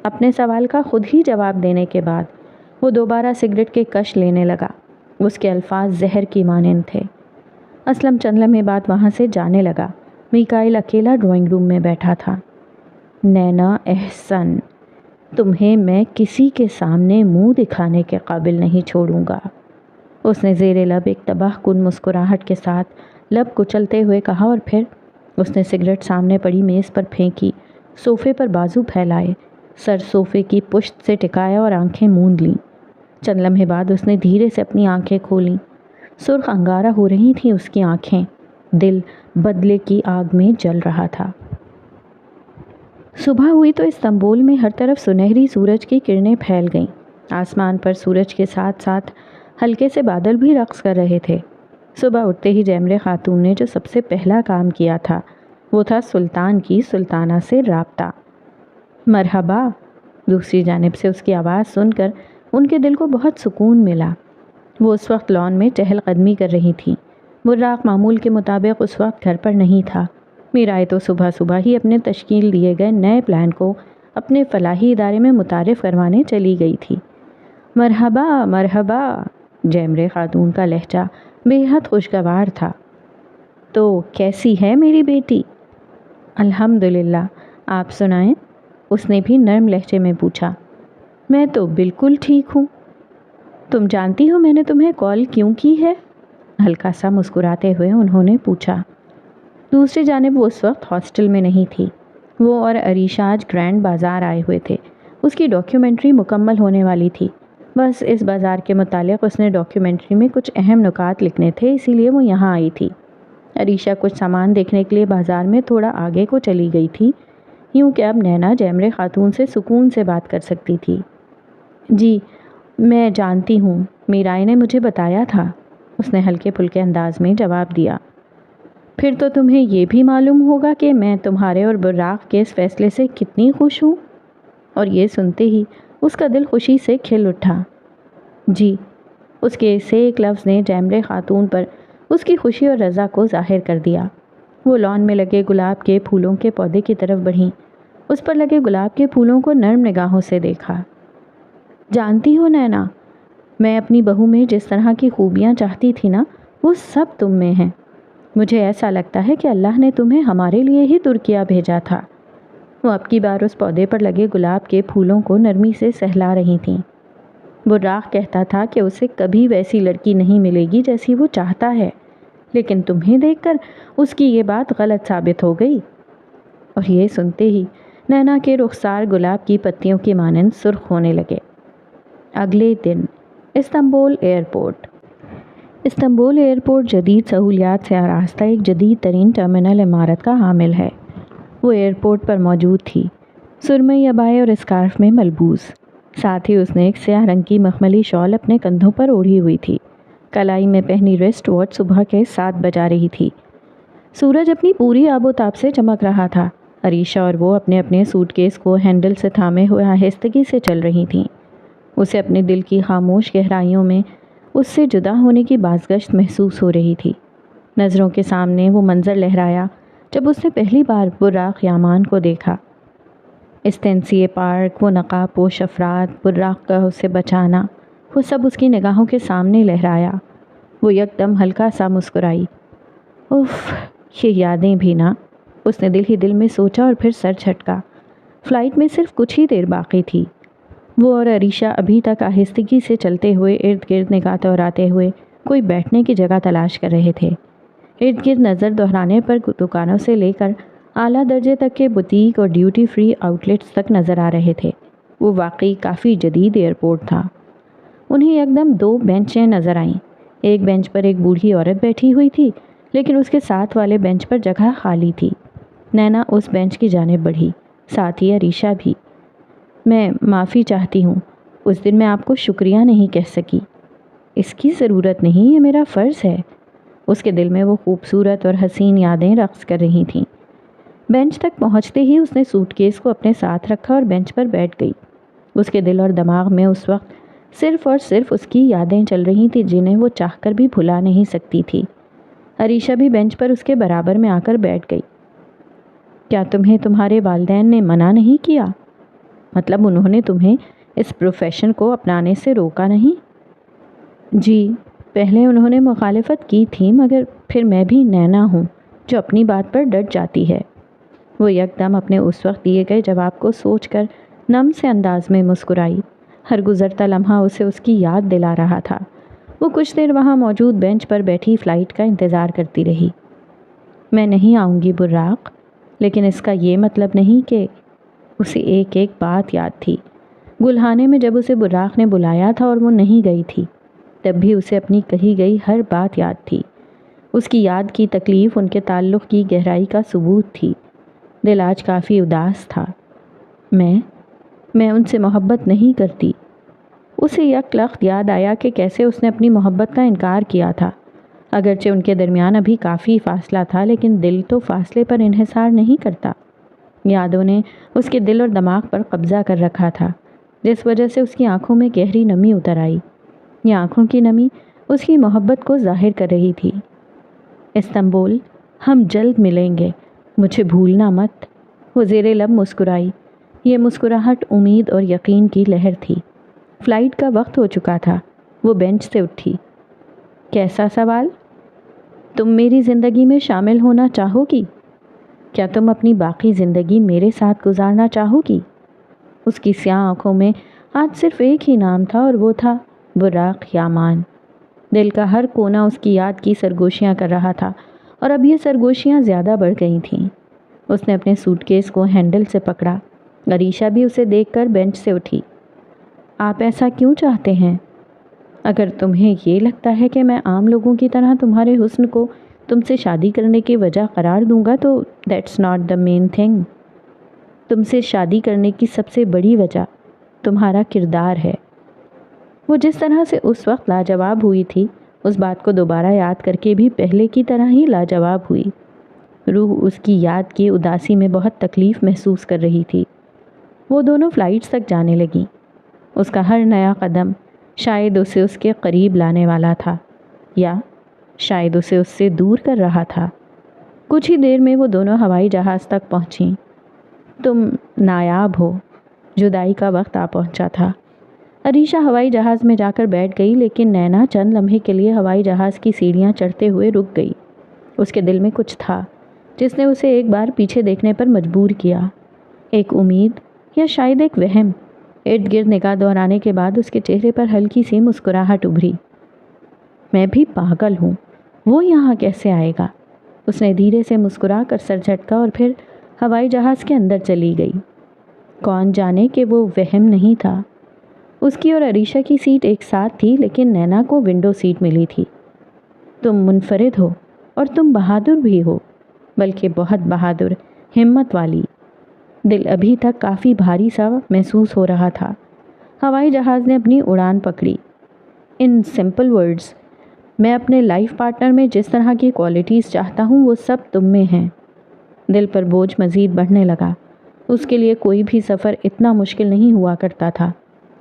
اپنے سوال کا خود ہی جواب دینے کے بعد وہ دوبارہ سگریٹ کے کش لینے لگا۔ اس کے الفاظ زہر کی مانند تھے۔ اسلم چند لمحے بعد وہاں سے جانے لگا۔ میکائل اکیلا ڈرائنگ روم میں بیٹھا تھا۔ نینا احسن، تمہیں میں کسی کے سامنے منہ دکھانے کے قابل نہیں چھوڑوں گا، اس نے زیر لب ایک تباہ کن مسکراہٹ کے ساتھ لب کچلتے ہوئے کہا، اور پھر اس نے سگریٹ سامنے پڑی میز پر پھینکی، صوفے پر بازو پھیلائے، سر صوفے کی پشت سے ٹکایا اور آنکھیں موند لیں۔ چند لمحے بعد اس نے دھیرے سے اپنی آنکھیں کھولیں۔ سرخ انگارہ ہو رہی تھیں اس کی آنکھیں، دل بدلے کی آگ میں جل رہا تھا۔ صبح ہوئی تو استنبول میں ہر طرف سنہری سورج کی کرنیں پھیل گئیں۔ آسمان پر سورج کے ساتھ ساتھ ہلکے سے بادل بھی رقص کر رہے تھے۔ صبح اٹھتے ہی جیمرے خاتون نے جو سب سے پہلا کام کیا تھا وہ تھا سلطان کی سلطانہ سے رابطہ۔ مرحبا، دوسری جانب سے اس کی آواز سن کر ان کے دل کو بہت سکون ملا۔ وہ اس وقت لان میں چہل قدمی کر رہی تھیں۔ براق معمول کے مطابق اس وقت گھر پر نہیں تھا۔ میرائے تو صبح صبح ہی اپنے تشکیل دیے گئے نئے پلان کو اپنے فلاحی ادارے میں متعارف کروانے چلی گئی تھی۔ مرحبا مرحبا، جیمرے خاتون کا لہجہ بے حد خوشگوار تھا۔ تو کیسی ہے میری بیٹی؟ الحمدللہ، آپ سنائیں؟ اس نے بھی نرم لہجے میں پوچھا۔ میں تو بالکل ٹھیک ہوں۔ تم جانتی ہو میں نے تمہیں کال کیوں کی ہے؟ ہلکا سا مسکراتے ہوئے انہوں نے پوچھا۔ دوسری جانب وہ اس وقت ہاسٹل میں نہیں تھی۔ وہ اور عریشہ آج گرینڈ بازار آئے ہوئے تھے۔ اس کی ڈاکیومنٹری مکمل ہونے والی تھی۔ بس اس بازار کے متعلق اس نے ڈاکیومنٹری میں کچھ اہم نکات لکھنے تھے، اسی لیے وہ یہاں آئی تھی۔ عریشہ کچھ سامان دیکھنے کے لیے بازار میں تھوڑا آگے کو چلی گئی تھی، یوں کہ اب نینا جیمرے خاتون سے سکون سے بات کر سکتی تھی۔ جی میں جانتی ہوں، میرائے نے مجھے بتایا تھا، اس نے ہلکے پھلکے انداز میں جواب دیا۔ پھر تو تمہیں یہ بھی معلوم ہوگا کہ میں تمہارے اور براق کے اس فیصلے سے کتنی خوش ہوں۔ اور یہ سنتے ہی اس کا دل خوشی سے کھل اٹھا۔ جی، اس کے اس ایک لفظ نے جیمرے خاتون پر اس کی خوشی اور رضا کو ظاہر کر دیا۔ وہ لان میں لگے گلاب کے پھولوں کے پودے کی طرف بڑھیں۔ اس پر لگے گلاب کے پھولوں کو نرم نگاہوں سے دیکھا۔ جانتی ہو نینا، میں اپنی بہو میں جس طرح کی خوبیاں چاہتی تھی نا، وہ سب تم میں ہیں۔ مجھے ایسا لگتا ہے کہ اللہ نے تمہیں ہمارے لیے ہی ترکیہ بھیجا تھا۔ وہ اب کی بار اس پودے پر لگے گلاب کے پھولوں کو نرمی سے سہلا رہی تھیں۔ براق کہتا تھا کہ اسے کبھی ویسی لڑکی نہیں ملے گی جیسی وہ چاہتا ہے، لیکن تمہیں دیکھ کر اس کی یہ بات غلط ثابت ہو گئی۔ اور یہ سنتے ہی نینا کے رخسار گلاب کی پتیوں کی مانند سرخ ہونے لگے۔ اگلے دن استنبول ایئرپورٹ۔ استنبول ایئرپورٹ جدید سہولیات سے آراستہ ایک جدید ترین ٹرمینل عمارت کا حامل ہے۔ وہ ایئرپورٹ پر موجود تھی، سرمئی عبائے اور اسکارف میں ملبوس۔ ساتھ ہی اس نے ایک سیاہ رنگ کی مخملی شال اپنے کندھوں پر اوڑھی ہوئی تھی۔ کلائی میں پہنی رسٹ واچ صبح کے 7 بجا رہی تھی۔ سورج اپنی پوری آب و تاب سے چمک رہا تھا۔ عریشہ اور وہ اپنے اپنے سوٹ کیس کو ہینڈل سے تھامے ہوئے آہستگی سے چل رہی تھیں۔ اسے اپنے دل کی خاموش گہرائیوں میں اس سے جدا ہونے کی بازگشت محسوس ہو رہی تھی۔ نظروں کے سامنے وہ منظر لہرایا جب اس نے پہلی بار براق یامان کو دیکھا۔ استنسیے پارک، وہ نقاب پوش افراد، براق کا اسے بچانا، وہ سب اس کی نگاہوں کے سامنے لہرایا۔ وہ یکدم ہلکا سا مسکرائی۔ اف، یہ یادیں بھی نا، اس نے دل ہی دل میں سوچا اور پھر سر جھٹکا۔ فلائٹ میں صرف کچھ ہی دیر باقی تھی۔ وہ اور عریشہ ابھی تک آہستگی سے چلتے ہوئے ارد گرد نگاہ دوڑاتے ہوئے کوئی بیٹھنے کی جگہ تلاش کر رہے تھے۔ ارد گرد نظر دہرانے پر دکانوں سے لے کر اعلیٰ درجے تک کے بوتیک اور ڈیوٹی فری آؤٹ لیٹس تک نظر آ رہے تھے۔ وہ واقعی کافی جدید ایئرپورٹ تھا۔ انہیں یکدم 2 بینچیں نظر آئیں۔ ایک بینچ پر ایک بوڑھی عورت بیٹھی ہوئی تھی، لیکن اس کے ساتھ والے بینچ پر جگہ خالی تھی۔ نینا اس بینچ کی جانب بڑھی، ساتھ ہی عریشہ بھی۔ میں معافی چاہتی ہوں، اس دن میں آپ کو شکریہ نہیں کہہ سکی۔ اس کی ضرورت نہیں، یہ میرا فرض ہے۔ اس کے دل میں وہ خوبصورت اور حسین یادیں رقص کر رہی تھیں۔ بینچ تک پہنچتے ہی اس نے سوٹ کیس کو اپنے ساتھ رکھا اور بینچ پر بیٹھ گئی۔ اس کے دل اور دماغ میں اس وقت صرف اور صرف اس کی یادیں چل رہی تھیں، جنہیں وہ چاہ کر بھی بھلا نہیں سکتی تھی۔ عریشہ بھی بینچ پر اس کے برابر میں آ کر بیٹھ گئی۔ کیا تمہیں تمہارے والدین نے منع نہیں کیا؟ مطلب انہوں نے تمہیں اس پروفیشن کو اپنانے سے روکا نہیں؟ جی، پہلے انہوں نے مخالفت کی تھی، مگر پھر میں بھی نینا ہوں جو اپنی بات پر ڈٹ جاتی ہے۔ وہ یکدم اپنے اس وقت دیے گئے جواب کو سوچ کر نم سے انداز میں مسکرائی۔ ہر گزرتا لمحہ اسے اس کی یاد دلا رہا تھا۔ وہ کچھ دیر وہاں موجود بینچ پر بیٹھی فلائٹ کا انتظار کرتی رہی۔ میں نہیں آؤں گی براق، لیکن اس کا یہ مطلب نہیں کہ… اسے ایک ایک بات یاد تھی۔ گلہانے میں جب اسے براق نے بلایا تھا اور وہ نہیں گئی تھی، تب بھی اسے اپنی کہی گئی ہر بات یاد تھی۔ اس کی یاد کی تکلیف ان کے تعلق کی گہرائی کا ثبوت تھی۔ دل آج کافی اداس تھا۔ میں ان سے محبت نہیں کرتی۔ اسے یک لخت یاد آیا کہ کیسے اس نے اپنی محبت کا انکار کیا تھا۔ اگرچہ ان کے درمیان ابھی کافی فاصلہ تھا، لیکن دل تو فاصلے پر انحصار نہیں کرتا۔ یادوں نے اس کے دل اور دماغ پر قبضہ کر رکھا تھا، جس وجہ سے اس کی آنکھوں میں گہری نمی اتر آئی۔ یہ آنکھوں کی نمی اس کی محبت کو ظاہر کر رہی تھی۔ استنبول، ہم جلد ملیں گے، مجھے بھولنا مت۔ وہ زیر لب مسکرائی۔ یہ مسکراہٹ امید اور یقین کی لہر تھی۔ فلائٹ کا وقت ہو چکا تھا۔ وہ بینچ سے اٹھی۔ کیسا سوال؟ تم میری زندگی میں شامل ہونا چاہو گی؟ کیا تم اپنی باقی زندگی میرے ساتھ گزارنا چاہو گی؟ اس کی سیاہ آنکھوں میں آج صرف ایک ہی نام تھا، اور وہ تھا براق یامان۔ دل کا ہر کونا اس کی یاد کی سرگوشیاں کر رہا تھا، اور اب یہ سرگوشیاں زیادہ بڑھ گئی تھیں۔ اس نے اپنے سوٹ کیس کو ہینڈل سے پکڑا۔ عریشہ بھی اسے دیکھ کر بینچ سے اٹھی۔ آپ ایسا کیوں چاہتے ہیں؟ اگر تمہیں یہ لگتا ہے کہ میں عام لوگوں کی طرح تمہارے حسن کو تم سے شادی کرنے کی وجہ قرار دوں گا تو that's not the main thing. تم سے شادی کرنے کی سب سے بڑی وجہ تمہارا کردار ہے۔ وہ جس طرح سے اس وقت لاجواب ہوئی تھی، اس بات کو دوبارہ یاد کر کے بھی پہلے کی طرح ہی لاجواب ہوئی۔ روح اس کی یاد کی اداسی میں بہت تکلیف محسوس کر رہی تھی۔ وہ دونوں فلائٹس تک جانے لگیں۔ اس کا ہر نیا قدم شاید اسے اس کے قریب لانے والا تھا، یا شاید اسے اس سے دور کر رہا تھا۔ کچھ ہی دیر میں وہ دونوں ہوائی جہاز تک پہنچیں۔ تم نایاب ہو، جدائی کا وقت آ پہنچا تھا۔ عریشہ ہوائی جہاز میں جا کر بیٹھ گئی، لیکن نینا چند لمحے کے لیے ہوائی جہاز کی سیڑھیاں چڑھتے ہوئے رک گئی۔ اس کے دل میں کچھ تھا جس نے اسے ایک بار پیچھے دیکھنے پر مجبور کیا، ایک امید یا شاید ایک وہم۔ ارد گرد نگاہ دہرانے کے بعد اس کے چہرے پر ہلکی سی مسکراہٹ ابھری۔ میں بھی پاگل ہوں، وہ یہاں کیسے آئے گا؟ اس نے دھیرے سے مسکرا کر سر جھٹکا اور پھر ہوائی جہاز کے اندر چلی گئی۔ کون جانے کہ وہ وہم نہیں تھا۔ اس کی اور عریشہ کی سیٹ ایک ساتھ تھی، لیکن نینا کو ونڈو سیٹ ملی تھی۔ تم منفرد ہو، اور تم بہادر بھی ہو، بلکہ بہت بہادر، ہمت والی۔ دل ابھی تک کافی بھاری سا محسوس ہو رہا تھا۔ ہوائی جہاز نے اپنی اڑان پکڑی۔ ان سمپل ورڈز، میں اپنے لائف پارٹنر میں جس طرح کی کوالٹیز چاہتا ہوں وہ سب تم میں ہیں۔ دل پر بوجھ مزید بڑھنے لگا۔ اس کے لیے کوئی بھی سفر اتنا مشکل نہیں ہوا کرتا تھا،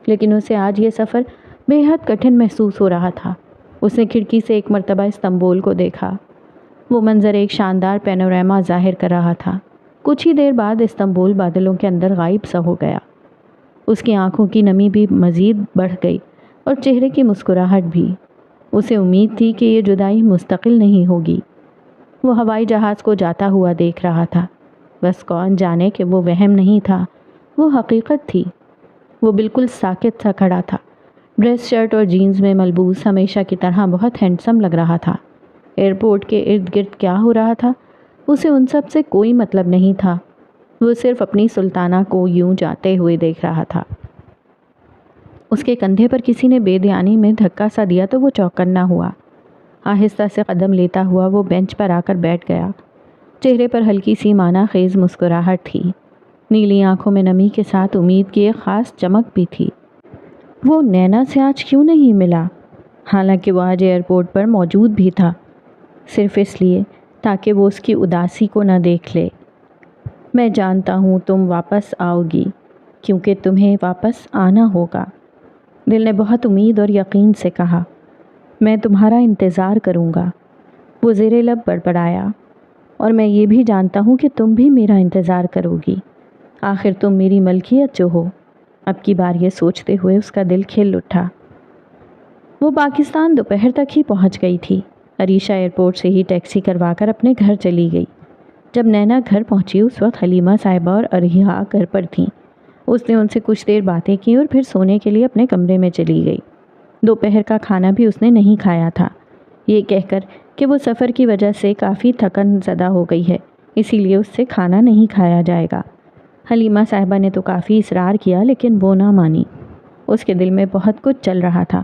لیکن اسے آج یہ سفر بے حد کٹھن محسوس ہو رہا تھا۔ اس نے کھڑکی سے ایک مرتبہ استنبول کو دیکھا۔ وہ منظر ایک شاندار پینوراما ظاہر کر رہا تھا۔ کچھ ہی دیر بعد استنبول بادلوں کے اندر غائب سا ہو گیا۔ اس کی آنکھوں کی نمی بھی مزید بڑھ گئی، اور چہرے کی مسکراہٹ بھی۔ اسے امید تھی کہ یہ جدائی مستقل نہیں ہوگی۔ وہ ہوائی جہاز کو جاتا ہوا دیکھ رہا تھا۔ بس کون جانے کہ وہ وہم نہیں تھا، وہ حقیقت تھی۔ وہ بالکل ساکت سا کھڑا تھا، ڈریس شرٹ اور جینز میں ملبوس، ہمیشہ کی طرح بہت ہینڈسم لگ رہا تھا۔ ایئرپورٹ کے ارد گرد کیا ہو رہا تھا اسے ان سب سے کوئی مطلب نہیں تھا۔ وہ صرف اپنی سلطانہ کو یوں جاتے ہوئے دیکھ رہا تھا۔ اس کے کندھے پر کسی نے بے دھیانی میں دھکا سا دیا تو وہ چوکنا ہوا۔ آہستہ سے قدم لیتا ہوا وہ بینچ پر آ کر بیٹھ گیا۔ چہرے پر ہلکی سی معنی خیز مسکراہٹ تھی۔ نیلی آنکھوں میں نمی کے ساتھ امید کی ایک خاص چمک بھی تھی۔ وہ نینا سے آج کیوں نہیں ملا؟ حالانکہ وہ آج ایئرپورٹ پر موجود بھی تھا، صرف اس لیے تاکہ وہ اس کی اداسی کو نہ دیکھ لے۔ میں جانتا ہوں تم واپس آؤ گی، کیونکہ تمہیں واپس آنا ہوگا۔ دل نے بہت امید اور یقین سے کہا۔ میں تمہارا انتظار کروں گا۔ وہ زیر لب بڑبڑایا۔ اور میں یہ بھی جانتا ہوں کہ تم بھی میرا انتظار کرو گی۔ آخر تم میری ملکیت جو ہو۔ اب کی بار یہ سوچتے ہوئے اس کا دل کھل اٹھا۔ وہ پاکستان دوپہر تک ہی پہنچ گئی تھی۔ عریشہ ایئرپورٹ سے ہی ٹیکسی کروا کر اپنے گھر چلی گئی۔ جب نینا گھر پہنچی اس وقت حلیمہ صاحبہ اور اریحا گھر پر تھیں۔ اس نے ان سے کچھ دیر باتیں کی اور پھر سونے کے لیے اپنے کمرے میں چلی گئی۔ دوپہر کا کھانا بھی اس نے نہیں کھایا تھا، یہ کہہ کر کہ وہ سفر کی وجہ سے کافی تھکن زدہ ہو گئی ہے، اسی لیے اس سے کھانا نہیں کھایا جائے گا۔ حلیمہ صاحبہ نے تو کافی اصرار کیا، لیکن وہ نہ مانی۔ اس کے دل میں بہت کچھ چل رہا تھا،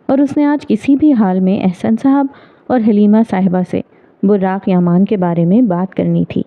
اور اس نے آج کسی بھی حال میں احسن صاحب اور حلیمہ صاحبہ سے براق یامان کے بارے میں بات کرنی تھی۔